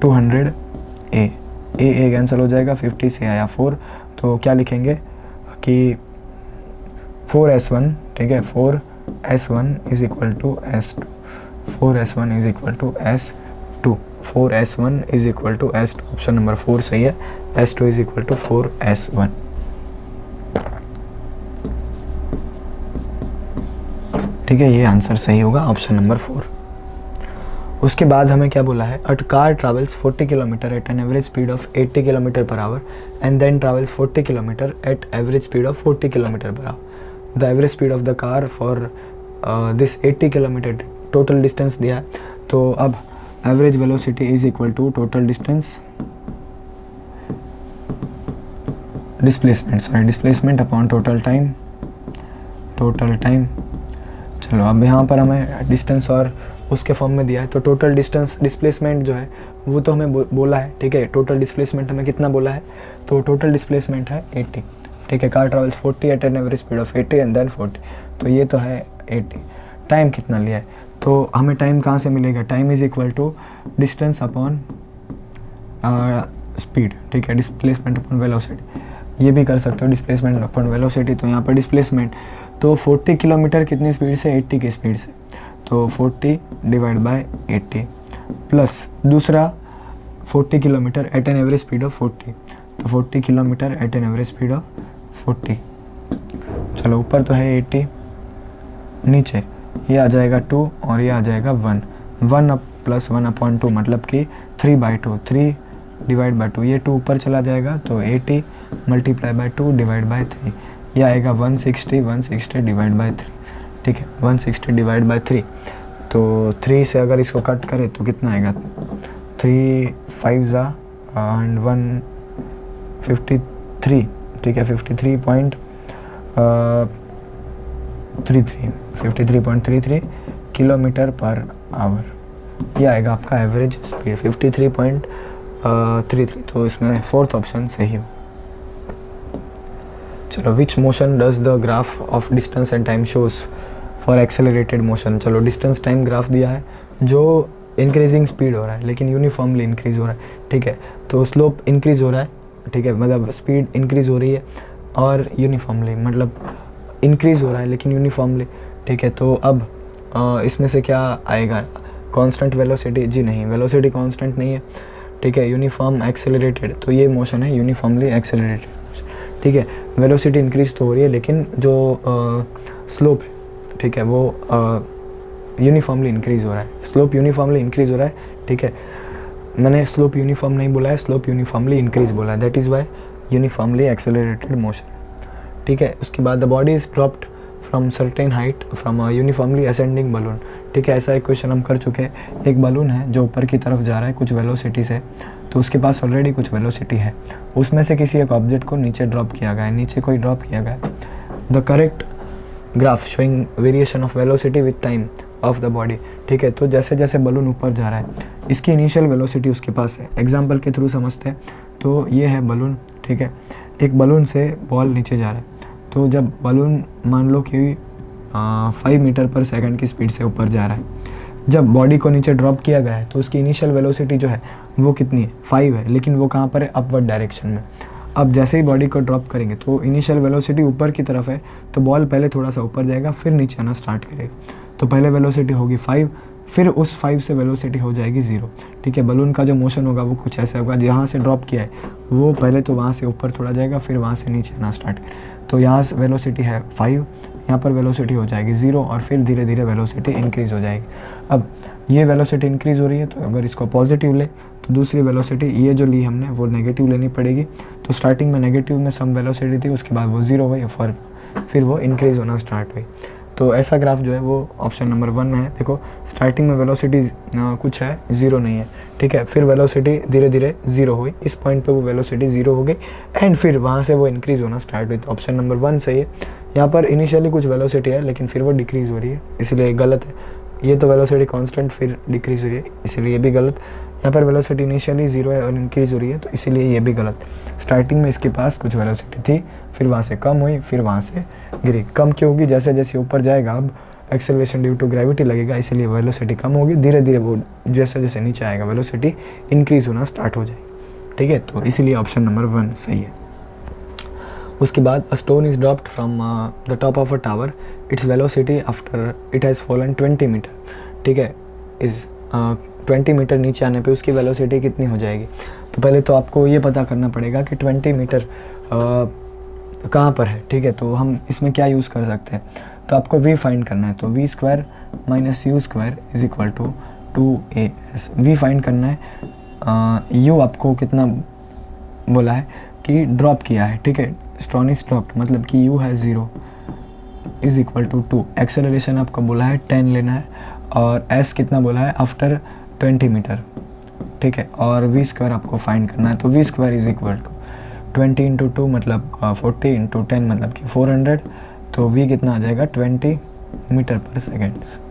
200a, a cancel हो जाएगा, 50 से आया 4, तो क्या लिखेंगे कि 4s1, ठीक है, 4s1 is equal to s2, 4s1 is equal to s2, 4s1 is equal to s2, option number 4 सही है, s2 is equal to 4s1, ठीक है, ये आंसर सही होगा ऑप्शन नंबर 4। उसके बाद हमें क्या बोला है, a car travels 40 kilometre at an average speed of 80 kilometre per hour and then travels 40 kilometre at average speed of 40 kilometre per hour. The average speed of the car for this 80 kilometre total distance दिया है, तो अब average velocity is equal to total distance displacement upon total time. चलो अब यहाँ पर हमें distance और उसके फॉर्म में दिया है, तो टोटल डिस्टेंस डिस्प्लेसमेंट जो है वो तो हमें बोला है, ठीक है। टोटल डिस्प्लेसमेंट हमें कितना बोला है, तो टोटल डिस्प्लेसमेंट है 80, ठीक है। Car travels 40 at an average speed of 80 and then 40, तो ये तो है 80। टाइम कितना लिया है, तो हमें टाइम कहाँ से मिलेगा, time is equal to distance upon speed, ठीक है, डिस्प्लेसमेंट अपॉन वेलोसिटी, ये भी कर सकते हो, डिस्प्लेसमेंट अपॉन वेलोसिटी। तो यहाँ पर डिस्प्लेसमेंट तो 40 किलोमीटर कितनी स्पीड से, 80 की स्पीड से, तो 40 डिवाइड बाय 80 प्लस दूसरा 40 kilometre at an average speed of 40, तो 40 kilometre at an average speed of 40। चलो ऊपर तो है 80, नीचे ये आ जाएगा 2 और ये आ जाएगा 1 अप प्लस 1/2, मतलब कि 3/2, 3 डिवाइड बाय 2, ये 2 ऊपर चला जाएगा, तो 80 मल्टीप्लाई बाय 2 डिवाइड बाय 3, ये आएगा 160 डिवाइड बाय 3, ठीक है, 160 डिवाइड बाय 3, तो 3 से अगर इसको कट करें तो कितना आएगा, 3 5 ज़ा एंड 153, ठीक है, 53.33 किलोमीटर पर आवर, ये आएगा आपका एवरेज स्पीड 53.33। तो इसमें फोर्थ ऑप्शन सही हो। चलो, which motion does the graph of distance and time shows for accelerated motion. चलो, डिस्टेंस टाइम ग्राफ दिया है जो इंक्रीजिंग स्पीड हो रहा है लेकिन यूनिफॉर्मली इंक्रीज हो रहा है, ठीक है। तो स्लोप इंक्रीज हो रहा है, ठीक है, मतलब स्पीड इंक्रीज हो रही है और यूनिफॉर्मली, मतलब इंक्रीज हो रहा है लेकिन यूनिफॉर्मली, ठीक है। तो अब इसमें से क्या आएगा, कांस्टेंट वेलोसिटी? जी नहीं, वेलोसिटी कांस्टेंट नहीं है, ठीक है। यूनिफॉर्म एक्सेलरेटेड, तो ये मोशन है यूनिफॉर्मली एक्सेलरेटेड मोशन, ठीक है। वेलोसिटी इंक्रीज तो हो रही है लेकिन जो स्लोप है, ठीक है, वो यूनिफॉर्मली इंक्रीज हो रहा है, स्लोप यूनिफॉर्मली इंक्रीज हो रहा है, ठीक है। मैंने स्लोप यूनिफॉर्म नहीं बोला है, स्लोप यूनिफॉर्मली इंक्रीज बोला है, that is why uniformly accelerated motion, ठीक है। उसके बाद the body is dropped from certain height from a uniformly ascending balloon, ठीक है। ऐसा एक क्वेश्चन हम कर चुके हैं, एक बलून है जो ऊपर की तरफ जा रहा है कुछ वेलोसिटी से, तो उसके पास ऑलरेडी कुछ वेलोसिटी है, उसमें से किसी एक ऑब्जेक्ट को नीचे ड्रॉप किया गया है, नीचे कोई ड्रॉप किया गया है। The correct graph showing variation of velocity with time of the body, ठीक है। तो जैसे जैसे बलून ऊपर जा रहा है, इसकी इनिशियल वेलोसिटी उसके पास है, एग्जाम्पल के थ्रू समझते हैं। तो ये है बलून, ठीक है, एक बलून से बॉल नीचे जा रहा है, तो जब बलून मान लो कि 5 मीटर पर सेकंड की स्पीड से ऊपर जा रहा है, जब बॉडी को नीचे ड्रॉप किया गया है तो उसकी इनिशियल वेलोसिटी जो है वो कितनी है, 5 है, लेकिन वो कहाँ पर है, अपवर्ड डायरेक्शन में। अब जैसे ही बॉडी को ड्रॉप करेंगे तो इनिशियल वेलोसिटी ऊपर की तरफ है, तो बॉल पहले थोड़ा सा ऊपर जाएगा फिर नीचे आना स्टार्ट करेगा। तो पहले वेलोसिटी होगी 5, फिर उस 5 से वेलोसिटी हो जाएगी 0, ठीक है। बलून का जो मोशन होगा वो कुछ ऐसा होगा, जहाँ से ड्रॉप किया है वो पहले तो वहाँ से ऊपर थोड़ा जाएगा फिर वहाँ से नीचे आना स्टार्ट करेगा। तो यहाँ से वेलोसिटी है 5, यहाँ पर वेलोसिटी हो जाएगी 0 और फिर धीरे धीरे वेलोसिटी इंक्रीज़ हो जाएगी। अब ये वेलोसिटी इंक्रीज़ हो रही है, तो अगर इसको पॉजिटिव ले तो दूसरी वेलोसिटी ये जो ली हमने वो नेगेटिव लेनी पड़ेगी। तो स्टार्टिंग में नेगेटिव में सम वेलोसिटी थी, उसके बाद वो 0 हुई और फिर वो इंक्रीज़ होना स्टार्ट हुई। तो ऐसा ग्राफ जो है वो ऑप्शन नंबर 1 में है। देखो, स्टार्टिंग में वेलोसिटी कुछ है, 0 नहीं है, ठीक है। फिर वेलोसिटी धीरे धीरे 0 हुई, इस पॉइंट पे वो वेलोसिटी 0 हो गई एंड फिर वहाँ से वो इंक्रीज़ होना स्टार्ट हुई। तो ऑप्शन नंबर 1 सही है। यहाँ पर इनिशियली कुछ वेलोसिटी है लेकिन फिर वो डिक्रीज़ हो रही है, इसलिए गलत है। ये तो वेलोसिटी कांस्टेंट फिर डिक्रीज़ हो रही है, इसलिए ये भी गलत। यहाँ पर वेलोसिटी इनिशियली 0 है और इंक्रीज़ हो रही है, तो इसीलिए ये भी गलत। स्टार्टिंग में इसके पास कुछ वेलोसिटी थी, फिर वहाँ से कम हुई, फिर वहाँ से गिरी। कम क्यों होगी, जैसे जैसे ऊपर जाएगा अब एक्सेलरेशन ड्यू टू ग्रेविटी लगेगा, इसीलिए वेलोसिटी कम होगी। धीरे धीरे वो जैसे जैसे नीचे आएगा वेलोसिटी इंक्रीज़ होना स्टार्ट हो जाएगी, ठीक है। तो इसीलिए ऑप्शन नंबर 1 सही है। उसके बाद a stone is dropped from the top of a tower, its velocity after it has fallen 20 metre, ठीक है, इज़ 20 मीटर नीचे आने पे उसकी वेलोसिटी कितनी हो जाएगी। तो पहले तो आपको ये पता करना पड़ेगा कि 20 मीटर कहाँ पर है, ठीक है। तो हम इसमें क्या यूज़ कर सकते हैं, तो आपको v फाइंड करना है। तो v square minus u square is equal to 2as। v find करना है, u आपको कितना बोला है कि ड्रॉप किया है, ठीक है, स्टोन इज ड्रॉप्ड, मतलब कि u है 0 इज इक्वल टू 2। एक्सेलरेशन आपको बोला है 10 लेना है और s कितना बोला है, आफ्टर 20 मीटर, ठीक है। और v स्क्वायर आपको फाइंड करना है। तो v square is equal to 20 into 2 मतलब 40 इंटू 10 मतलब कि 400। तो v कितना आ जाएगा, 20 मीटर पर सेकेंड्स,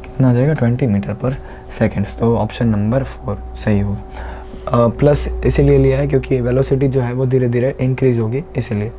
कितना आ जाएगा, 20 मीटर पर सेकेंड्स। तो ऑप्शन नंबर 4 सही होगा। प्लस इसीलिए लिया है क्योंकि वेलोसिटी जो है वो धीरे धीरे इंक्रीज होगी, इसीलिए।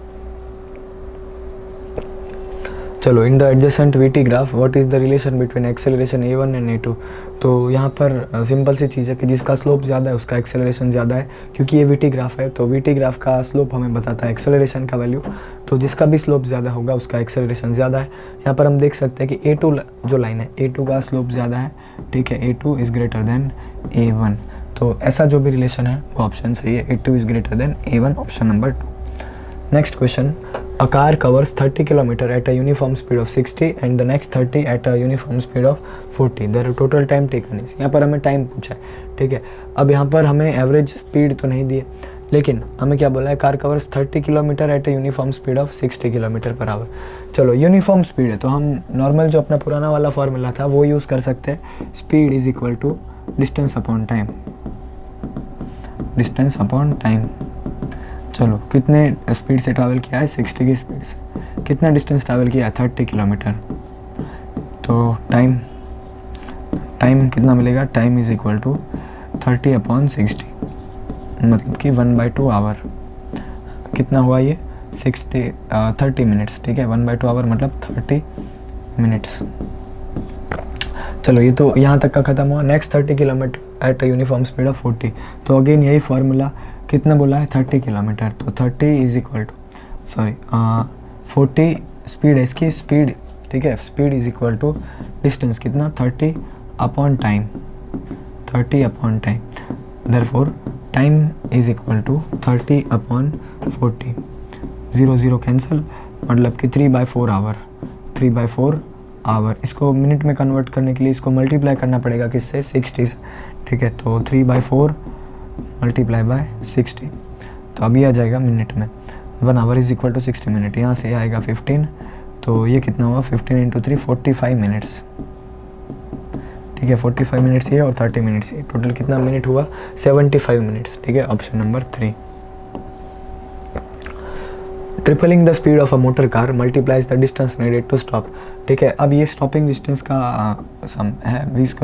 चलो, in the adjacent VT graph what is the relation between acceleration a1 and a2। तो यहाँ पर सिंपल सी चीज़ है कि जिसका स्लोप ज़्यादा है उसका एक्सेलरेशन ज़्यादा है, क्योंकि ये वीटी ग्राफ है। तो वीटी ग्राफ का स्लोप हमें बताता है एक्सेलरेशन का वैल्यू, तो जिसका भी स्लोप ज़्यादा होगा उसका एक्सेलरेशन ज़्यादा है। यहाँ पर हम देख सकते हैं कि a2 जो लाइन है, a2 का स्लोप ज़्यादा है, ठीक है, a2 is greater than a1। तो ऐसा जो भी रिलेशन है वो ऑप्शन सही है, a2 is greater than a1, option number 2। Next question, a car covers 30 km at a uniform speed of 60 and the next 30 at a uniform speed of 40. The total time taken is, यहाँ पर हमें time पूछा है, ठीक है। अब यहाँ पर हमें एवरेज स्पीड तो नहीं दी है, लेकिन हमें क्या बोला है, car covers 30 kilometre at a uniform speed of 60 kilometre per hour. चलो, यूनिफॉर्म स्पीड है तो हम नॉर्मल जो अपना पुराना वाला फॉर्मूला था वो यूज़ कर सकते हैं, speed is equal to distance upon time. Distance upon time. चलो कितने स्पीड से ट्रैवल किया है, 60 की स्पीड से। कितना डिस्टेंस ट्रैवल किया है, 30 किलोमीटर। तो टाइम कितना मिलेगा, टाइम इज इक्वल टू 30/60, मतलब कि 1/2 आवर। कितना हुआ ये, 30 मिनट्स, ठीक है। 1/2 आवर मतलब 30 मिनट्स। चलो ये तो यहाँ तक का ख़त्म हुआ। Next 30 kilometre eight uniform speed of 40। तो अगेन यही फार्मूला, कितना बोला है, 30 किलोमीटर। तो 30 इज इक्वल टू 40 स्पीड है इसकी, स्पीड, ठीक है। Speed is equal to distance कितना, 30 upon time, 30 upon time. Therefore time is equal to 30/40। 0 0 cancel, मतलब कि 3/4 आवर, 3/4 आवर। इसको मिनट में कन्वर्ट करने के लिए इसको मल्टीप्लाई करना पड़ेगा किससे, 60 से, ठीक है। तो 3/4 मल्टीप्लाई बाय 60, तो अभी आ जाएगा मिनट में। 1 hour is equal to 60 minute. यहाँ से आएगा 15, तो ये कितना हुआ, 15 × 3 45 मिनट्स, ठीक है। 45 मिनट्स ये और 30 मिनट्स ये, टोटल कितना मिनट हुआ, 75 मिनट्स, ठीक है। Option number 3। Tripling the speed of a motor car multiplies the distance needed to stop, ठीक है। अब ये स्टॉपिंग डिस्टेंस का सम है, v² -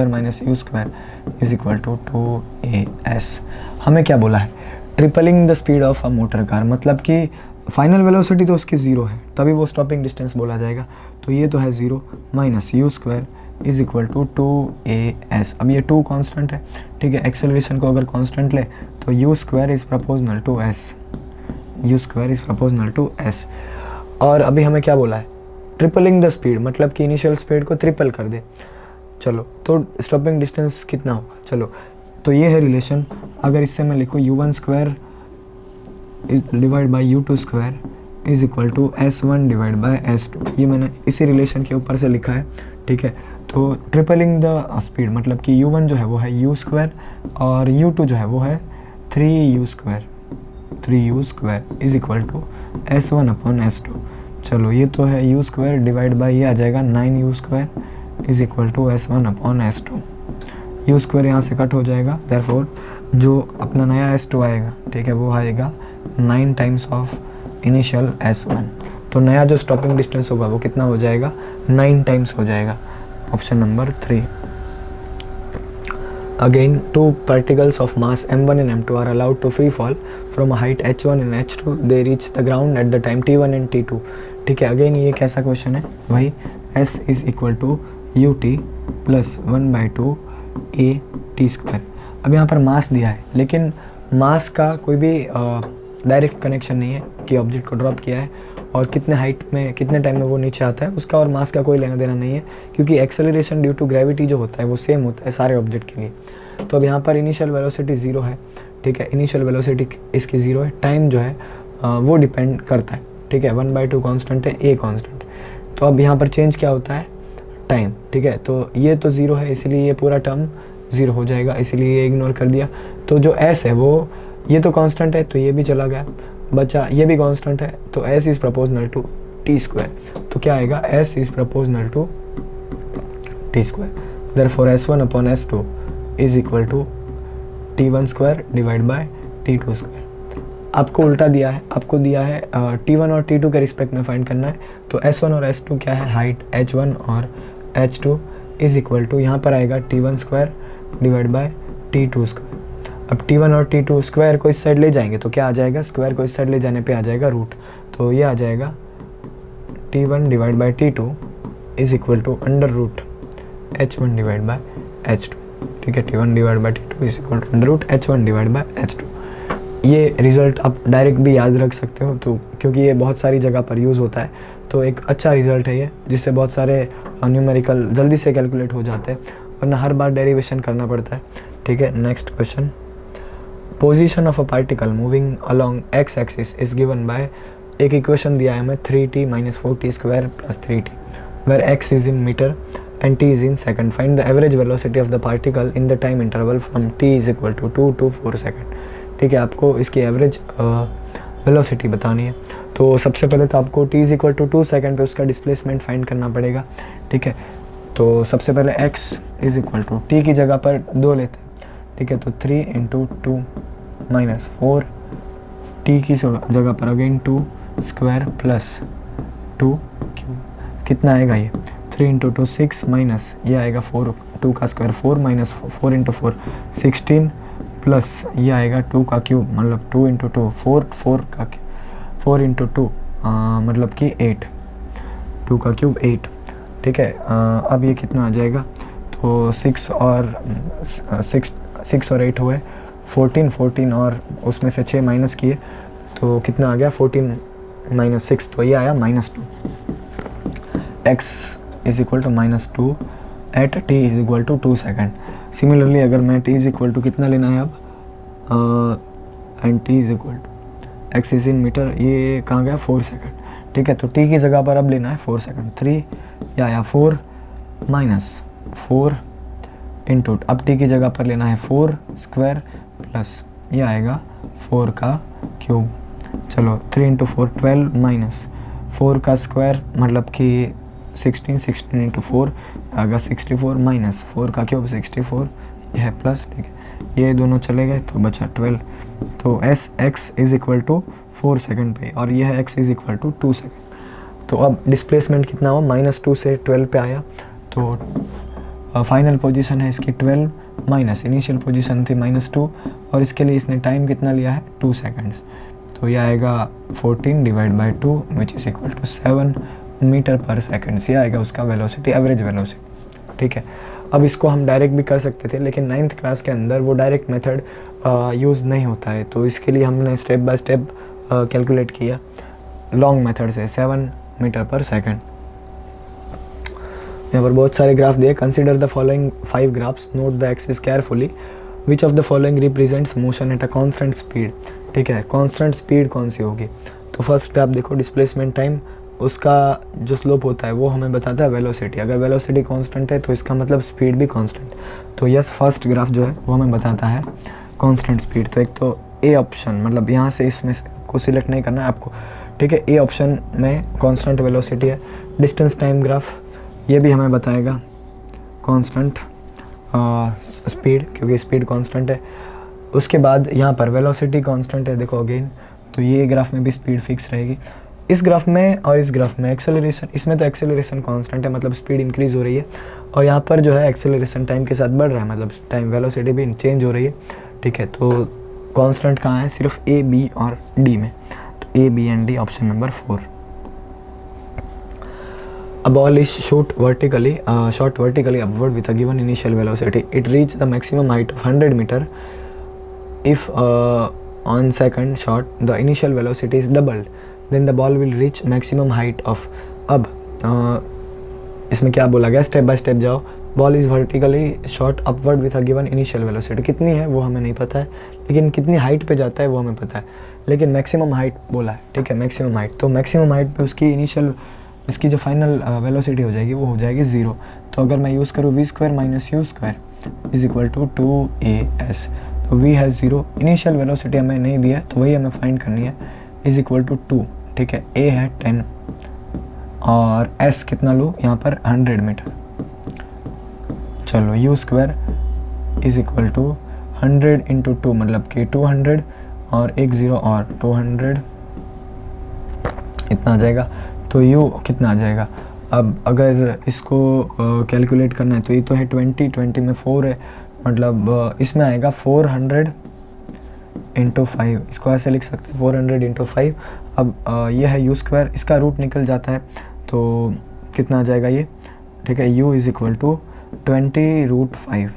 u² is equal to 2as। हमें क्या बोला है, tripling the speed of a motor car, मतलब कि फाइनल वेलोसिटी तो उसकी 0 है, तभी वो स्टॉपिंग डिस्टेंस बोला जाएगा। तो ये तो है 0 - u² is equal to 2as। अब ये 2 कांस्टेंट है, ठीक है। एक्सेलरेशन को अगर कांस्टेंट ले तो u² is proportional to s, u² is proportional to s। और अभी हमें क्या बोला है, ट्रिपलिंग द स्पीड, मतलब कि इनिशियल स्पीड को ट्रिपल कर दे। चलो तो स्टॉपिंग डिस्टेंस कितना होगा, चलो तो ये है रिलेशन। अगर इससे मैं लिखूँ u1² divide by u2² is equal to s1 divide by s2, ये मैंने इसी रिलेशन के ऊपर से लिखा है, ठीक है। तो ट्रिपलिंग द स्पीड मतलब कि u1 जो है वो है u² और u2 जो है वो है 3u² is equal to s1/s2। चलो ये तो है u² डिवाइड बाई ये आ जाएगा 9u² is equal to s1/s2। u² यहाँ से कट हो जाएगा, देयरफॉर जो अपना नया s2 आएगा, ठीक है, वो आएगा 9 टाइम्स ऑफ इनिशियल s1। तो नया जो स्टॉपिंग डिस्टेंस होगा वो कितना हो जाएगा, 9 टाइम्स हो जाएगा। Option number 3। Again, 2 particles of mass m1 and m2 are allowed to free fall from a height h1 and h2. They reach the ground at the time t1 and t2. ठीक है, again ये कैसा question है, वही s is equal to ut plus 1/2 a t²। अब यहाँ पर मास दिया है, लेकिन मास का कोई भी डायरेक्ट कनेक्शन नहीं है कि ऑब्जेक्ट को ड्रॉप किया है और कितने हाइट में कितने टाइम में वो नीचे आता है, उसका और मास का कोई लेना देना नहीं है, क्योंकि एक्सेलरेशन ड्यू टू ग्रेविटी जो होता है वो सेम होता है सारे ऑब्जेक्ट के लिए। तो अब यहाँ पर इनिशियल वेलोसिटी 0 है, ठीक है, इनिशियल वेलोसिटी इसकी 0 है। टाइम जो है वो डिपेंड करता है, ठीक है, 1/2 कांस्टेंट है, a कांस्टेंट। तो अब यहाँ पर चेंज क्या होता है, टाइम, ठीक है। तो ये तो 0 है, इसलिए ये पूरा टर्म 0 हो जाएगा, इसलिए ये इग्नोर कर दिया। तो जो s है वो, ये तो कांस्टेंट है तो ये भी चला गया, बचा ये भी कांस्टेंट है, तो s is proportional to t²। तो क्या आएगा, s is proportional to t²। देयरफॉर s1/s2 is equal to t1² divide by t2²। आपको उल्टा दिया है, आपको दिया है t1 और t2 के रिस्पेक्ट में फाइंड करना है। तो s1 और s2 क्या है, हाइट h1 और h2 इज इक्वल टू, यहाँ पर आएगा t1² डिवाइड बाय t2²। अब t1 और t2 स्क्वायर को इस साइड ले जाएंगे तो क्या आ जाएगा, स्क्वायर को इस साइड ले जाने पे आ जाएगा रूट। तो ये आ जाएगा t1 divide by t2 is equal to √h1 divide by h2, ठीक है। t1 divide by t2 is equal to √h1 divide by h2। ये रिज़ल्ट आप डायरेक्ट भी याद रख सकते हो, तो क्योंकि ये बहुत सारी जगह पर यूज़ होता है, तो एक अच्छा रिज़ल्ट है ये, जिससे बहुत सारे न्यूमेरिकल जल्दी से कैलकुलेट हो जाते हैं, वरना हर बार डेरिवेशन करना पड़ता है, ठीक है। Next question, position of a particle moving along x axis is given by, एक इक्वेशन दिया है हमें 3t - 4t² + 3t, where x is in metre and t is in second. Find the average velocity of the particle in the time interval from t is equal to 2 to 4 second, ठीक है। आपको इसकी average velocity बतानी है। तो सबसे पहले तो आपको t is equal to 2 second पे उसका डिस्प्लेसमेंट फाइंड करना पड़ेगा, ठीक है। तो सबसे पहले x is equal to, t की जगह पर 2 लेते हैं, ठीक है। तो 3 × 2 माइनस 4 टी की जगह पर अगेन 2 स्क्वायर प्लस 2 क्यूब, कितना आएगा ये 3 इंटू 2 6 माइनस ये आएगा 4 2 का स्क्वायर 4 माइनस 4 इंटू 4 16 प्लस ये आएगा 2 का क्यूब मतलब 2 इंटू 2 4 का 4 इंटू 2 मतलब कि 8 2 का क्यूब 8। ठीक है, अब ये कितना आ जाएगा, तो 6 और 8 हुए 14 और उसमें से 6 माइनस किए तो कितना आ गया 14 माइनस 6, तो ये आया -2। x is equal to -2 at t is equal to 2 second. Similarly अगर मैं t इज इक्वल टू कितना लेना है अब and t is equal to x is in metre, ये कहाँ गया 4 सेकेंड। ठीक है, तो t की जगह पर अब लेना है 4 सेकेंड। 3 या आया 4 माइनस 4 इंटू, अब t की जगह पर लेना है 4 स्क्वायर प्लस ये आएगा 4 का क्यूब। चलो 3 इंटू 4 12 माइनस 4 का स्क्वायर मतलब कि 16 इंटू 4 आएगा 64 माइनस 4 का क्यूब 64 यह है प्लस। ठीक है, ये दोनों चले गए तो बचा 12, तो x is equal to 4 second पे और यह है x is equal to 2 second. तो अब डिस्प्लेसमेंट कितना हुआ -2 से 12 पे आया, तो फाइनल पोजीशन है इसकी 12 माइनस इनिशियल पोजीशन थी -2 और इसके लिए इसने टाइम कितना लिया है 2 सेकेंड्स, तो यह आएगा 14 divide by 2 which is equal to 7 metre per second. ये आएगा उसका वेलोसिटी, एवरेज वेलोसिटी। ठीक है, अब इसको हम डायरेक्ट भी कर सकते थे लेकिन 9th क्लास के अंदर वो डायरेक्ट मेथड यूज़ नहीं होता है, तो इसके लिए हमने स्टेप बाय स्टेप कैलकुलेट किया लॉन्ग मेथड से 7 मीटर पर सेकेंड। यहाँ पर बहुत सारे ग्राफ दिए। Consider the following 5 graphs, note the axis carefully, which of the following represents motion at a constant speed. ठीक है, कांस्टेंट स्पीड कौन सी होगी, तो फर्स्ट ग्राफ देखो डिस्प्लेसमेंट टाइम, उसका जो स्लोप होता है वो हमें बताता है वेलोसिटी। अगर वेलोसिटी कांस्टेंट है तो इसका मतलब स्पीड भी कांस्टेंट। तो यस, फर्स्ट ग्राफ जो है वो हमें बताता है कांस्टेंट स्पीड। तो एक तो ए ऑप्शन, मतलब यहाँ से इसमें को सिलेक्ट नहीं करना है आपको। ठीक है, ए ऑप्शन में कांस्टेंट वेलोसिटी है। डिस्टेंस टाइम ग्राफ ये भी हमें बताएगा कांस्टेंट स्पीड, क्योंकि स्पीड कांस्टेंट है। उसके बाद यहाँ पर वेलोसिटी कांस्टेंट है, देखो अगेन, तो ये ग्राफ में भी स्पीड फिक्स रहेगी। इस ग्राफ में और इस ग्राफ में एक्सेलरेशन, इसमें तो एक्सेलरेशन कांस्टेंट है मतलब स्पीड इंक्रीज हो रही है, और यहाँ पर जो है एक्सेलरेशन टाइम के साथ बढ़ रहा है मतलब टाइम वेलोसिटी भी चेंज हो रही है। ठीक है, तो कांस्टेंट कहाँ है, सिर्फ ए, बी और डी में, तो A, B and D option number 4। A ball is shot vertically upward with a given initial velocity. It reached the maximum height of 100 meter. If on second shot the initial velocity is doubled, then the ball will reach maximum height of. अब इसमें क्या बोला गया, step by step जाओ। Ball is vertically shot upward with a given initial velocity, कितनी है वो हमें नहीं पता है, लेकिन कितनी हाइट पे जाता है वो हमें पता है, लेकिन मैक्सिमम हाइट बोला है। ठीक है, मैक्सिमम हाइट, तो मैक्सिमम हाइट पे उसकी इनिशियल, इसकी जो फाइनल वेलोसिटी हो जाएगी वो हो जाएगी 0। तो अगर मैं यूज़ करूँ v² minus u² is equal to 2as, तो v है 0, इनिशियल वेलोसिटी हमें नहीं दिया है तो वही हमें फाइंड करनी है, इज इक्वल टू 2। ठीक है, a है 10 और s कितना लूँ यहाँ पर 100 मीटर। चलो u² is equal to 100 into 2 मतलब कि 200 और एक 0 और 200 इतना आ जाएगा। तो u कितना आ जाएगा, अब अगर इसको कैलकुलेट करना है तो ये तो है 20 में 4 है, मतलब इसमें आएगा 400 इंटू 5, इसको ऐसे लिख सकते हैं 400 इंटू 5। अब ये है u², इसका रूट निकल जाता है तो कितना आ जाएगा ये। ठीक है, u इज़ इक्वल टू 20√5।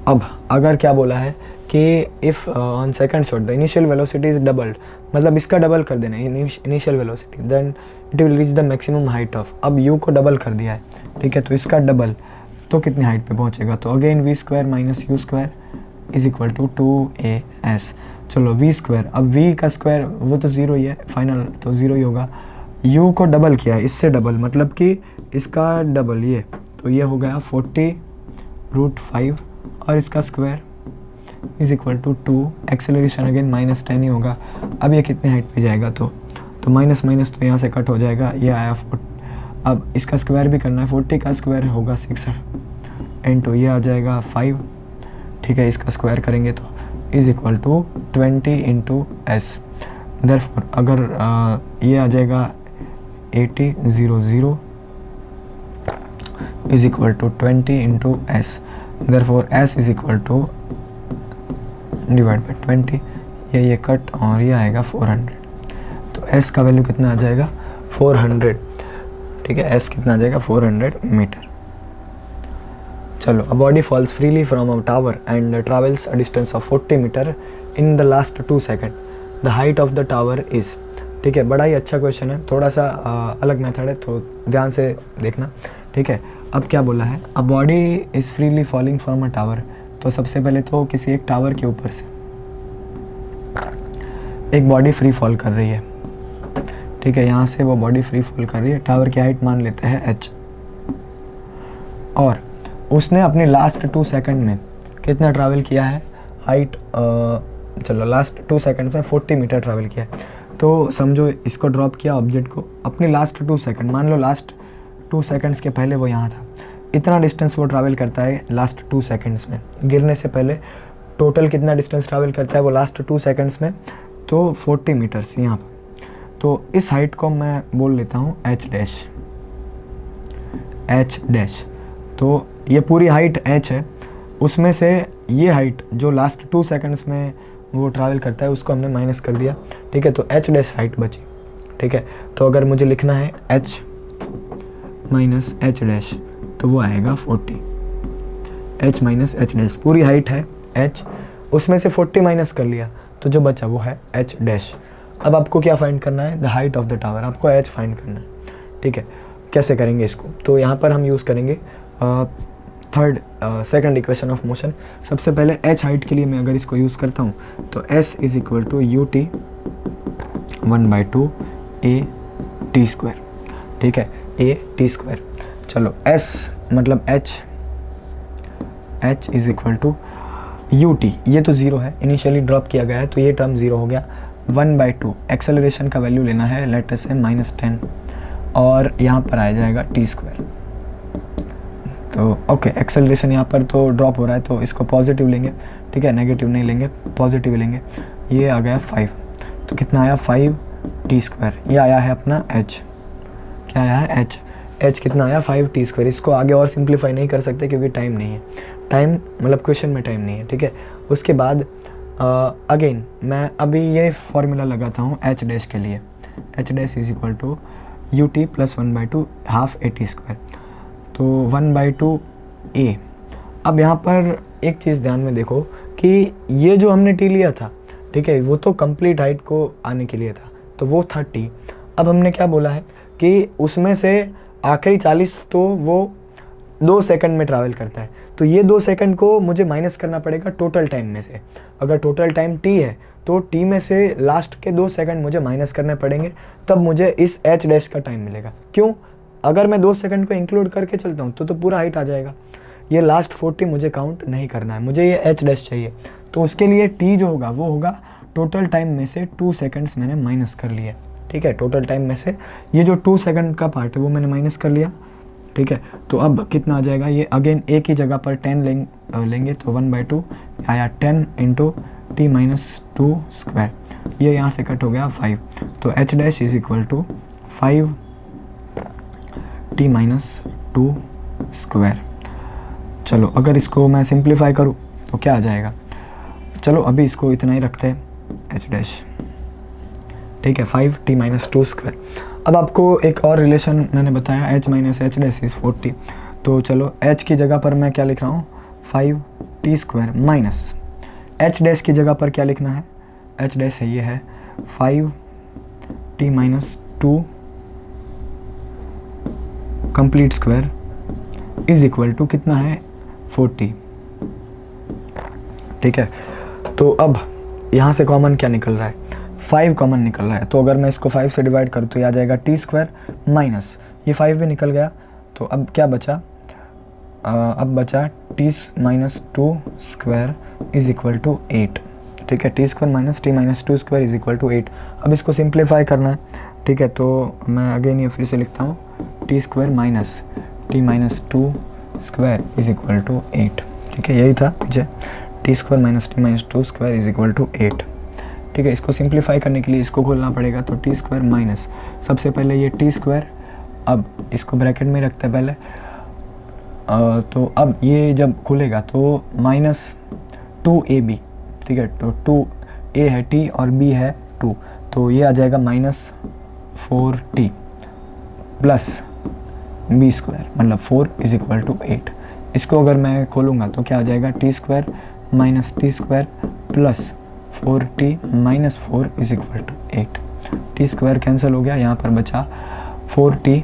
अब अगर क्या बोला है कि if on second shot the initial velocity is doubled, मतलब इसका डबल कर देना है initial velocity, then it will reach the maximum height of. अब u को डबल कर दिया है, ठीक है, तो इसका डबल तो कितनी हाइट पे पहुंचेगा, तो again v² minus u² is equal to 2as। चलो v², अब v का स्क्वायर वो तो 0 ही है फाइनल, तो 0 ही होगा। u को डबल किया है, इससे डबल मतलब कि इसका डबल ये, तो ये हो गया 40√5 और इसका square is equal to 2। Acceleration again -10 ही होगा। अब ये कितने हाइट पे जाएगा, तो माइनस माइनस तो यहाँ से कट हो जाएगा, ये आया 40। अब इसका स्क्वायर भी करना है, 40 का स्क्वायर होगा 6 इंटू ये आ जाएगा 5 ठीक है, इसका स्क्वायर करेंगे तो is equal to 20 into s. Therefore अगर ये आ जाएगा 80 0 is equal to 20 into s. Therefore s is equal to divide by 20, ये कट और ये आएगा 400। तो एस का वैल्यू कितना आ जाएगा 400। ठीक है, एस कितना आ जाएगा 400 मीटर। चलो, a body falls freely from a tower and travels a distance of 40 metre in the last 2 second. The height of the tower is. ठीक है, बड़ा ही अच्छा क्वेश्चन है, थोड़ा सा अलग मेथड है, तो ध्यान से देखना। ठीक है, अब क्या बोला है, a body is freely falling from a tower. तो सबसे पहले तो किसी एक टावर के ऊपर से एक बॉडी फ्री फॉल कर रही है। ठीक है, यहाँ से वो बॉडी फ्री फॉल कर रही है, टावर की हाइट मान लेते हैं h, और उसने अपने लास्ट 2 सेकंड में कितना ट्रैवल किया है, हाइट चलो लास्ट 2 सेकंड में 40 मीटर ट्रैवल किया है। तो समझो इसको ड्रॉप किया ऑब्जेक्ट को अपने लास्ट 2 सेकंड, मान लो लास्ट 2 सेकंड्स के पहले वो यहाँ था, इतना डिस्टेंस वो ट्रैवल करता है लास्ट 2 सेकंड्स में। गिरने से पहले टोटल कितना डिस्टेंस ट्रैवल करता है वो लास्ट 2 सेकंड्स में, तो 40 मीटर्स यहाँ पर। तो इस हाइट को मैं बोल लेता हूँ h डैश। तो ये पूरी हाइट h है, उसमें से ये हाइट जो लास्ट 2 सेकंड्स में वो ट्रैवल करता है उसको हमने माइनस कर दिया। ठीक है, तो h डैश हाइट बची। ठीक है, तो अगर मुझे लिखना है h माइनस h डैश तो वो आएगा 40। h माइनस h डैश पूरी हाइट है h, उसमें से 40 माइनस कर लिया तो जो बचा वो है h डैश। अब आपको क्या फाइंड करना है, the height of the tower, आपको h फाइंड करना है। ठीक है, कैसे करेंगे इसको, तो यहाँ पर हम यूज़ करेंगे सेकंड इक्वेशन ऑफ मोशन। सबसे पहले h हाइट के लिए मैं अगर इसको यूज़ करता हूँ तो s is equal to ut 1/2 a t square. ठीक है, a t स्क्वायर। चलो s मतलब h is equal to ut, ये तो 0 है, इनिशियली ड्रॉप किया गया है तो ये टर्म 0 हो गया। 1/2 एक्सेलरेशन का वैल्यू लेना है, लेट अस से -10, और यहाँ पर आ जाएगा t स्क्वायर। तो ओके, एक्सेलरेशन यहाँ पर तो ड्रॉप हो रहा है तो इसको पॉजिटिव लेंगे। ठीक है, नेगेटिव नहीं लेंगे, पॉजिटिव लेंगे। ये आ गया 5, तो कितना आया 5 t स्क्वायर। ये आया है अपना h, क्या आया है h कितना आया 5 t स्क्वायर। इसको आगे और सिंप्लीफाई नहीं कर सकते क्योंकि टाइम नहीं है, टाइम मतलब क्वेश्चन में टाइम नहीं है। ठीक है, उसके बाद अगेन मैं अभी ये फॉर्मूला लगाता हूँ h डैश के लिए, h dash is equal to ut plus 1/2 half a t square, तो 1/2 a। अब यहाँ पर एक चीज़ ध्यान में देखो कि ये जो हमने t लिया था, ठीक है, वो तो कंप्लीट हाइट को आने के लिए था, तो वो था t। अब हमने क्या बोला है कि उसमें से आखिरी 40 तो वो 2 सेकंड में ट्रैवल करता है, तो ये 2 सेकंड को मुझे माइनस करना पड़ेगा टोटल टाइम में से। अगर टोटल टाइम t है तो t में से लास्ट के 2 सेकंड मुझे माइनस करने पड़ेंगे, तब मुझे इस h डैश का टाइम मिलेगा। क्यों, अगर मैं 2 सेकंड को इंक्लूड करके चलता हूँ तो पूरा हाइट आ जाएगा। ये लास्ट 40 मुझे काउंट नहीं करना है, मुझे ये h डैश चाहिए। तो उसके लिए t जो होगा वो होगा टोटल टाइम में से 2 सेकंड्स मैंने माइनस कर लिए। ठीक है, टोटल टाइम में से ये जो 2 सेकंड का पार्ट है वो मैंने माइनस कर लिया। ठीक है, तो अब कितना आ जाएगा, ये अगेन एक ही जगह पर 10 लेंगे तो 1/2 आया 10 इंटू t माइनस 2 स्क्वायर, ये यहाँ से कट हो गया 5, तो h dash is equal to 5 t minus 2 square. चलो अगर इसको मैं सिंप्लीफाई करूँ तो क्या आ जाएगा, चलो अभी इसको इतना ही रखते हैं h डैश। ठीक है, 5 t माइनस 2 स्क्वायर। अब आपको एक और रिलेशन मैंने बताया, h minus h dash is 40, तो चलो h की जगह पर मैं क्या लिख रहा हूँ 5 t square minus h dash की जगह पर क्या लिखना है, h डैश है ये है 5 t minus 2 complete square is equal to कितना है 40। ठीक है, तो अब यहाँ से कॉमन क्या निकल रहा है, 5 कॉमन निकल रहा है, तो अगर मैं इसको 5 से डिवाइड करूँ तो ये आ जाएगा t स्क्वायर माइनस ये 5 भी निकल गया, तो अब क्या बचा, अब बचा t minus 2 square is equal to 8। ठीक है, t square minus t minus 2 square is equal to 8। अब इसको सिंप्लीफाई करना है। ठीक है, तो मैं अगेन ये फिर से लिखता हूँ t square minus t minus 2 square is equal to 8। ठीक है, यही था पीछे t square minus t minus two square is equal to 8। ठीक है, इसको सिंप्लीफाई करने के लिए इसको खोलना पड़ेगा, तो टी स्क्वायर माइनस सबसे पहले ये टी स्क्वायर, अब इसको ब्रैकेट में रखते हैं पहले, तो अब ये जब खुलेगा तो माइनस 2ab, ठीक है, तो 2a है t और b है 2, तो ये आ जाएगा minus 4t plus b square, मतलब 4 इज इक्वल टू 8। इसको अगर मैं खोलूँगा तो क्या आ जाएगा, t square minus t square plus 4t minus 4 is equal to 8। T square cancel हो गया, यहाँ पर बचा 4t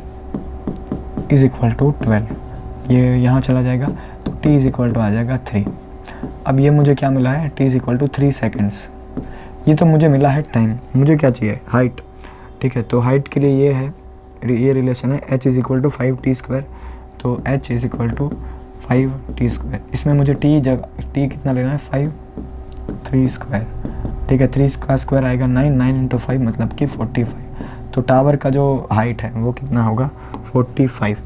इज इक्वल टू 12, ये यहाँ चला जाएगा, तो t इज इक्वल टू आ जाएगा 3। अब ये मुझे क्या मिला है, t is equal to 3 seconds. ये तो मुझे मिला है टाइम, मुझे क्या चाहिए, हाइट। ठीक है, तो हाइट के लिए ये है, ये रिलेशन है h is equal to 5t square, तो h is equal to 5t square. इसमें मुझे t कितना लेना है, 3 स्क्वायर। ठीक है, 3 का स्क्वायर आएगा 9, 9 इंटू 5 मतलब कि 45। तो टावर का जो हाइट है वो कितना होगा, 45।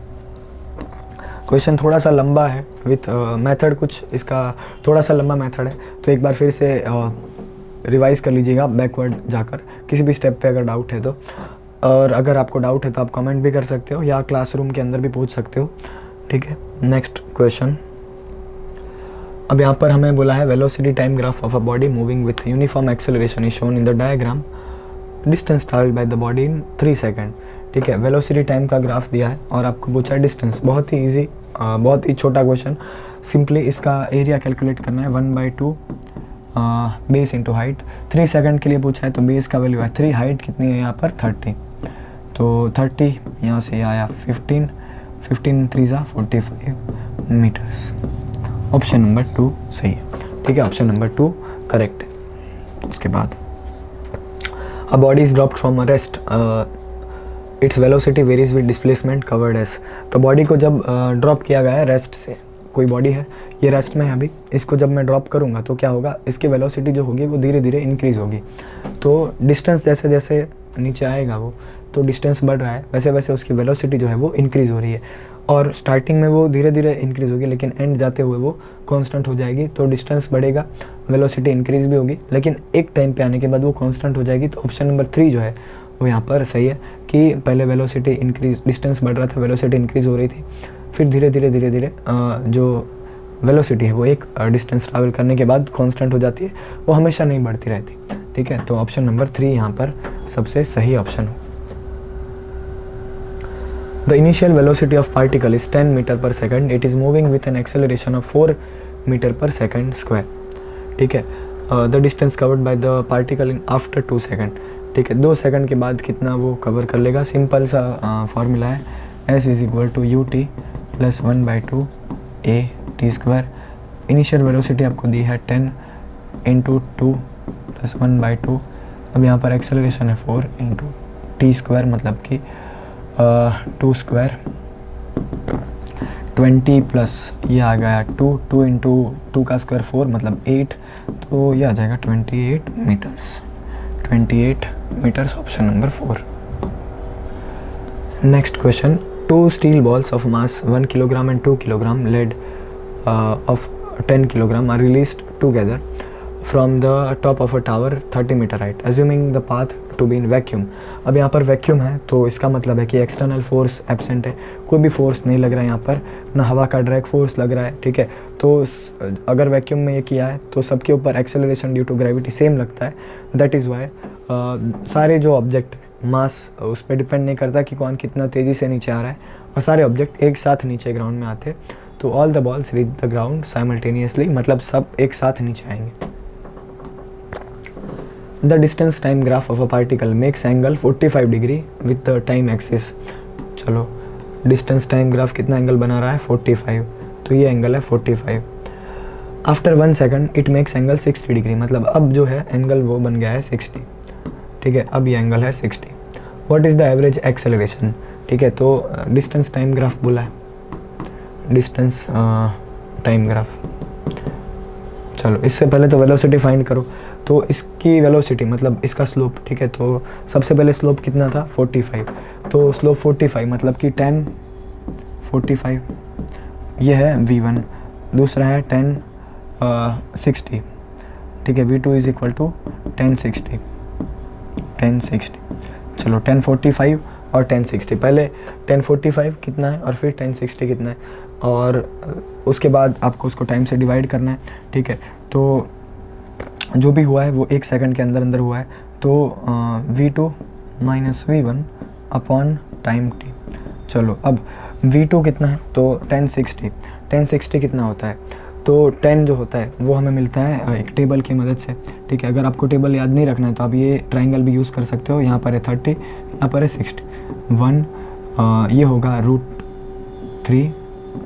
क्वेश्चन थोड़ा सा लंबा है, विथ मेथड कुछ इसका थोड़ा सा लंबा मेथड है, तो एक बार फिर से रिवाइज़ कर लीजिएगा बैकवर्ड जाकर, किसी भी स्टेप पे अगर डाउट है तो। और अगर आपको डाउट है तो आप कमेंट भी कर सकते हो या क्लासरूम के अंदर भी पूछ सकते हो। ठीक है, नेक्स्ट क्वेश्चन। अब यहाँ पर हमें बोला है velocity time graph of a body moving with uniform acceleration is shown in the diagram, distance travelled by the body in 3 second. ठीक है, वेलोसिटी टाइम का ग्राफ दिया है और आपको पूछा है डिस्टेंस। बहुत ही ईजी, बहुत ही छोटा क्वेश्चन। सिंपली इसका एरिया कैलकुलेट करना है, 1/2 बेस इंटू हाइट। 3 सेकंड के लिए पूछा है तो बेस का वैल्यू है 3, हाइट कितनी है यहाँ पर 30, तो 30 यहाँ से आया 15, 15 3 ज़ा 45 मीटर्स। ऑप्शन नंबर 2 सही है। ठीक है, ऑप्शन नंबर 2 करेक्ट है। उसके बाद a body is dropped from a rest, its velocity varies with displacement covered as. तो बॉडी को जब ड्रॉप किया गया है रेस्ट से, कोई बॉडी है ये रेस्ट में है अभी, इसको जब मैं ड्रॉप करूँगा तो क्या होगा, इसकी वेलोसिटी जो होगी वो धीरे धीरे इंक्रीज़ होगी। तो डिस्टेंस जैसे जैसे नीचे आएगा वो, तो डिस्टेंस बढ़ रहा है, वैसे वैसे उसकी वेलोसिटी जो है वो इंक्रीज़ हो रही है। और स्टार्टिंग में वो धीरे धीरे इंक्रीज़ होगी, लेकिन एंड जाते हुए वो कांस्टेंट हो जाएगी। तो डिस्टेंस बढ़ेगा, वेलोसिटी इंक्रीज़ भी होगी, लेकिन एक टाइम पे आने के बाद वो कांस्टेंट हो जाएगी। तो ऑप्शन नंबर 3 जो है वो यहाँ पर सही है कि पहले वेलोसिटी इंक्रीज, डिस्टेंस बढ़ रहा था, वेलोसिटी इंक्रीज़ हो रही थी, फिर धीरे धीरे जो वेलोसिटी है वो एक डिस्टेंस ट्रैवल करने के बाद कांस्टेंट हो जाती है, वो हमेशा नहीं बढ़ती रहती। ठीक है, तो ऑप्शन नंबर 3 यहाँ पर सबसे सही ऑप्शन हो। The initial velocity of particle is 10 metre per second, it is moving with an acceleration of 4 metre per second square. ठीक है, the distance covered by the particle in after 2 second. ठीक है, 2 second के बाद कितना वो cover कर लेगा। सिंपल सा फॉर्मूला है, s is equal to u t plus 1/2 a t square. Initial velocity आपको दी है 10 इंटू 2 प्लस 1/2। अब यहाँ पर एक्सेलरेशन है 4 इंटू टी स्क्वायर, मतलब कि 2 स्क्वायर 20 प्लस ये आ गया 2 इंटू 2 का स्क्वायर 4 मतलब 8, तो ये आ जाएगा 28 metres. 28 meters, option number 4. Next question. 2 steel balls of mass 1 kilogram and 2 kilogram lead of 10 kilogram are released together from the top of a tower 30 meter height, assuming the path to be in vacuum. अब यहाँ पर vacuum है तो इसका मतलब है कि external force absent है, कोई भी फोर्स नहीं लग रहा है यहाँ पर, ना हवा का ड्रैग फोर्स लग रहा है। ठीक है, तो अगर वैक्यूम में ये किया है तो सबके ऊपर acceleration due to gravity same लगता है। दैट इज़ वाई सारे जो ऑब्जेक्ट मास उस पर डिपेंड नहीं करता कि कौन कितना तेज़ी से नीचे आ रहा है, और सारे ऑब्जेक्ट एक साथ नीचे ग्राउंड में आते। तो all the balls reach the ground simultaneously, मतलब सब एक साथ नीचे आएंगे। The distance time graph of a particle makes angle 45 degree with the time axis. चलो, डिस्टेंस टाइम ग्राफ कितना एंगल बना रहा है 45, तो ये एंगल है 45। After 1 second it makes angle 60 degree, मतलब अब जो है एंगल वो बन गया है 60। ठीक है, अब ये एंगल है 60। What is the average acceleration? ठीक है, तो डिस्टेंस टाइम ग्राफ बोला है, डिस्टेंस टाइम ग्राफ। चलो, इससे पहले तो वेलोसिटी फाइंड करो। तो इसकी वेलोसिटी मतलब इसका स्लोप, ठीक है, तो सबसे पहले स्लोप कितना था 45, तो स्लोप 45 मतलब कि 10 45 ये है v1, दूसरा है 10 60, ठीक है, v2 इज इक्वल टू 1060, चलो 1045 और 1060, पहले 1045 कितना है और फिर 1060 कितना है, और उसके बाद आपको उसको टाइम से डिवाइड करना है, ठीक है। तो जो भी हुआ है वो 1 सेकंड के अंदर अंदर हुआ है, तो v2 minus v1 upon time t। चलो अब v2 कितना है, तो 1060 कितना होता है, तो 10 जो होता है वो हमें मिलता है एक टेबल की मदद से, ठीक है। अगर आपको टेबल याद नहीं रखना है तो आप ये ट्रायंगल भी यूज़ कर सकते हो, यहाँ पर है 30, यहाँ पर है 60, 1 ये होगा √3,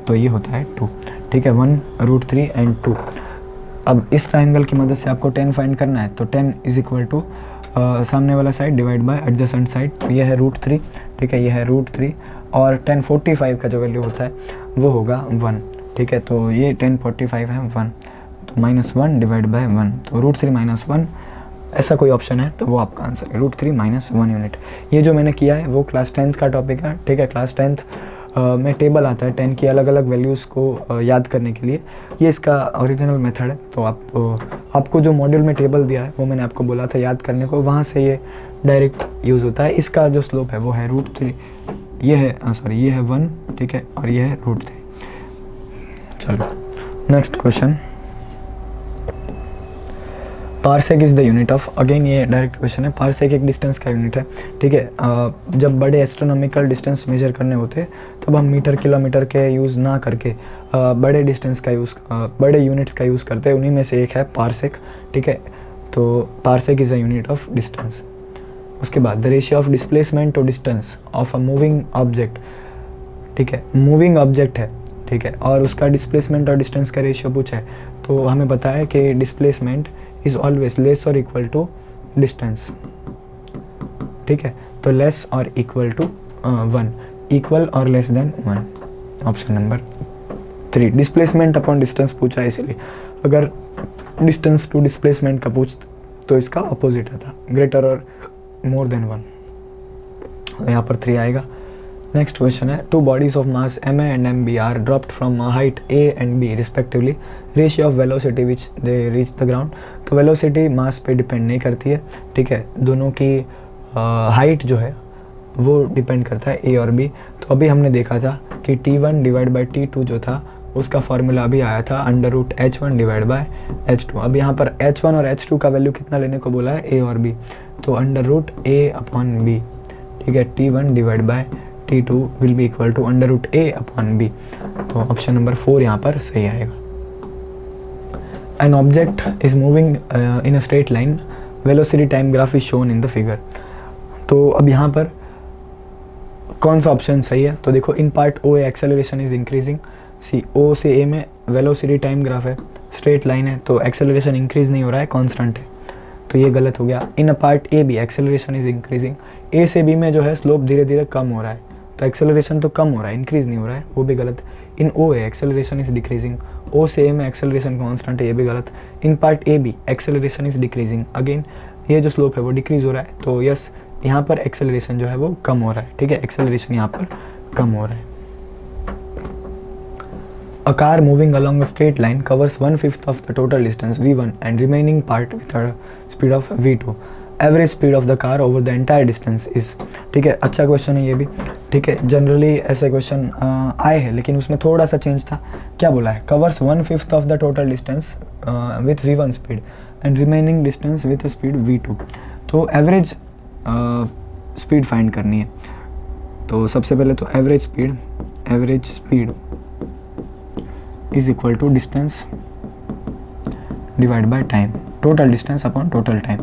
तो ये होता है 2, ठीक है, 1 √3 एंड 2। अब इस ट्रायंगल की मदद से आपको 10 फाइंड करना है, तो 10 इज इक्वल टू सामने वाला side divide by adjacent side, तो ये है √3, ठीक है, ये है √3, और 1045 का जो वैल्यू होता है वो होगा 1, ठीक है। तो ये 1045 है 1, तो -1 डिवाइड बाय 1, तो √3 - 1 ऐसा कोई ऑप्शन है तो वो आपका आंसर है, √3 - 1 यूनिट। ये जो मैंने किया है वो क्लास 10th का टॉपिक है, ठीक है। क्लास 10th में टेबल आता है 10 की अलग अलग वैल्यूज़ को याद करने के लिए, ये इसका ओरिजिनल मेथड है। तो आपको जो मॉड्यूल में टेबल दिया है वो मैंने आपको बोला था याद करने को, वहाँ से ये डायरेक्ट यूज़ होता है। इसका जो स्लोप है वो है √3, ये है सॉरी ये है 1, ठीक है, और ये है √3। चलो next question, parsec is the unit of, again ये डायरेक्ट क्वेश्चन है। पारसेक एक डिस्टेंस का यूनिट है, ठीक है। जब बड़े एस्ट्रोनॉमिकल डिस्टेंस मेजर करने होते हैं तब हम मीटर किलोमीटर के यूज़ ना करके बड़े डिस्टेंस का यूज़ बड़े यूनिट्स का यूज़ करते हैं, उन्हीं में से एक है पारसेक, ठीक है। तो parsec is a unit of distance. उसके बाद the ratio of displacement to distance of a moving object, ठीक है, मूविंग ऑब्जेक्ट है, ठीक है, और उसका डिस्प्लेसमेंट और डिस्टेंस का रेशियो पूछा है, तो हमें पता है कि डिस्प्लेसमेंट इज ऑलवेज लेस और इक्वल टू डिस्टेंस, ठीक है। तो लेस और इक्वल टू 1, इक्वल और less than 1, option number 3। Displacement upon distance पूछा है, इसलिए अगर डिस्टेंस टू डिस्प्लेसमेंट का पूछ तो इसका अपोजिट आता, ग्रेटर और मोर देन 1, तो यहाँ पर 3 आएगा। नेक्स्ट क्वेश्चन है, 2 bodies of mass ma and mb are dropped from a height a and b respectively, ratio of velocity which they reach the ground। तो वेलोसिटी मास पे depend नहीं करती है, ठीक है, दोनों की हाइट जो है वो डिपेंड करता है ए और बी। तो अभी हमने देखा था कि t1 डिवाइड बाई t2 जो था उसका फॉर्मूला अभी आया था √h1 डिवाइड बाय h2। अब यहाँ पर h1 और h2 का वैल्यू कितना लेने को बोला है, a और b, तो √a/b, ठीक है, t1 divide by t2 will be equal to √a/b, तो ऑप्शन नंबर 4 यहाँ पर सही आएगा। An object is moving in a straight line, velocity time graph is shown in the figure. तो अब यहाँ पर कौन सा ऑप्शन सही है, तो देखो in part O acceleration is increasing, C O से ए में वेलोसिटी टाइम ग्राफ है, स्ट्रेट लाइन है, तो एक्सेलरेशन इंक्रीज नहीं हो रहा है, कांस्टेंट है, तो ये गलत हो गया। In uh part A B acceleration is increasing, A से बी में जो है स्लोप धीरे धीरे कम हो रहा है, तो एक्सेलरेशन तो कम हो रहा है, इंक्रीज नहीं हो रहा है, वो भी गलत। In O A acceleration is decreasing, O से ए में एक्सेलरेशन कांस्टेंट है, ये भी गलत। In part A B acceleration is decreasing, again ये जो स्लोप है वो डिक्रीज हो रहा है, तो यस यहाँ पर एक्सेलरेशन जो है वो कम हो रहा है, ठीक है, एक्सेलरेशन यहाँ पर कम हो रहा है। A car moving along a straight line covers 1/5 of the total distance v1 and remaining part with a speed of v2. Average speed of the car over the entire distance is, ठीक है, अच्छा question है ये भी, ठीक है। Generally ऐसे question आए हैं लेकिन उसमें थोड़ा सा चेंज था। क्या बोला है, covers 1/5 of the total distance with v1 speed and remaining distance with a speed v2। तो एवरेज स्पीड फाइंड करनी है, तो सबसे पहले तो average speed is equal to distance divide by time, total distance upon total time.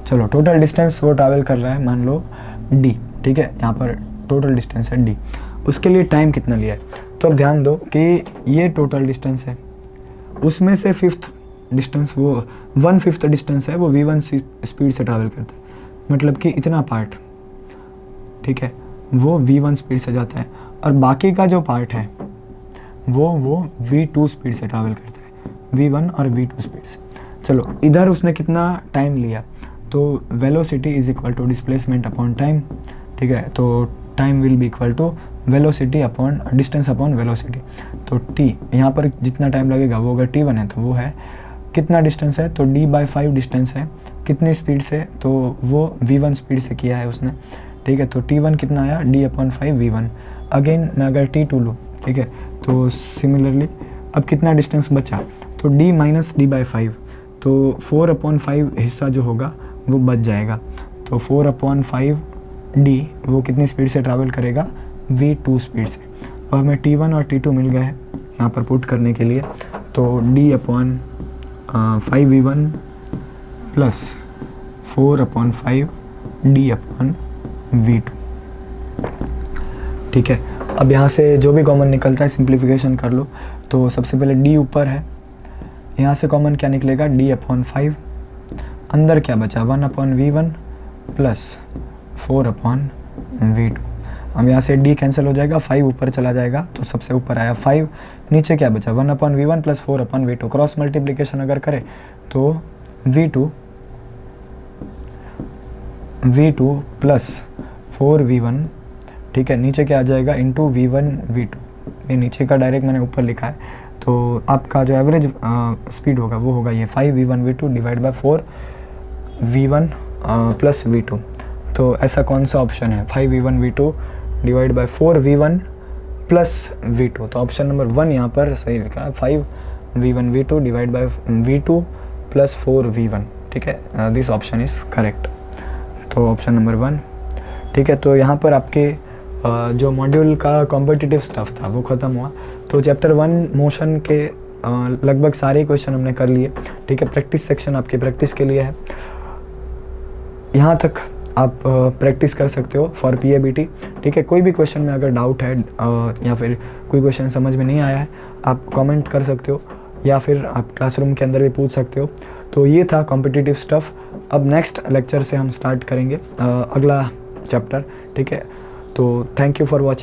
चलो total distance वो travel कर रहा है मान लो d, ठीक है, यहाँ पर टोटल डिस्टेंस है d, उसके लिए टाइम कितना लिया है। तो अब ध्यान दो कि ये टोटल डिस्टेंस है, उसमें से 5th डिस्टेंस वो 1/5 डिस्टेंस है वो v1 स्पीड से ट्रैवल करता है, मतलब कि इतना पार्ट, ठीक है, वो v1 स्पीड से जाता है, और बाकी का जो पार्ट है वो v2 स्पीड से ट्रैवल करता है, v1 और v2 स्पीड से। चलो इधर उसने कितना टाइम लिया, तो velocity is equal to displacement upon time, ठीक है, तो time will be equal to velocity upon distance upon velocity. तो t यहाँ पर जितना टाइम लगेगा वो अगर t1 है तो वो है कितना डिस्टेंस है, तो d/5 डिस्टेंस है, कितनी स्पीड से, तो वो v1 स्पीड से किया है उसने, ठीक है। तो t1 कितना आया, d/5 v1। अगेन मैं अगर t2 लूँ, ठीक है, तो सिमिलरली अब कितना डिस्टेंस बचा, तो d माइनस d/5, तो 4/5 हिस्सा जो होगा वो बच जाएगा। तो 4/5 d वो कितनी स्पीड से ट्रैवल करेगा, v2 स्पीड से। और हमें t1 और t2 मिल गए हैं यहाँ पर पुट करने के लिए, तो d/5 v1 प्लस 4/5 d/v2, ठीक है। अब यहाँ से जो भी कॉमन निकलता है सिंप्लीफिकेशन कर लो। तो सबसे पहले d ऊपर है, यहाँ से कॉमन क्या निकलेगा, d/5, अंदर क्या बचा 1/v1 प्लस 4/v2। अब यहाँ से d कैंसिल हो जाएगा, 5 ऊपर चला जाएगा तो सबसे ऊपर आया 5, नीचे क्या बचा 1/v1 plus 4/v2। Cross multiplication अगर करें तो v2 प्लस 4v1, ठीक है, नीचे क्या आ जाएगा इंटू v1 v2। ये नीचे का डायरेक्ट मैंने ऊपर लिखा है, तो आपका जो एवरेज स्पीड होगा वो होगा ये 5v1 v2 divide by 4v1 plus v2। तो ऐसा कौन सा ऑप्शन है, 5v1 v2 divide by 4v1 plus v2। तो ऑप्शन नंबर 1 यहाँ पर सही लिखा है, 5v1 v2 divide by v2 plus 4v1, ठीक है, दिस ऑप्शन इज़ करेक्ट। तो ऑप्शन नंबर 1, ठीक है। तो यहाँ पर आपके जो मॉड्यूल का कॉम्पिटिटिव स्टफ था वो ख़त्म हुआ। तो चैप्टर 1 मोशन के लगभग सारे क्वेश्चन हमने कर लिए, ठीक है। प्रैक्टिस सेक्शन आपकी प्रैक्टिस के लिए है, यहाँ तक आप प्रैक्टिस कर सकते हो फॉर PABT, ठीक है। कोई भी क्वेश्चन में अगर डाउट है या फिर कोई क्वेश्चन समझ में नहीं आया है, आप कमेंट कर सकते हो या फिर आप क्लासरूम के अंदर भी पूछ सकते हो। तो ये था कॉम्पिटिटिव स्टफ। अब नेक्स्ट लेक्चर से हम स्टार्ट करेंगे अगला चैप्टर, ठीक है। तो थैंक यू फॉर वॉचिंग।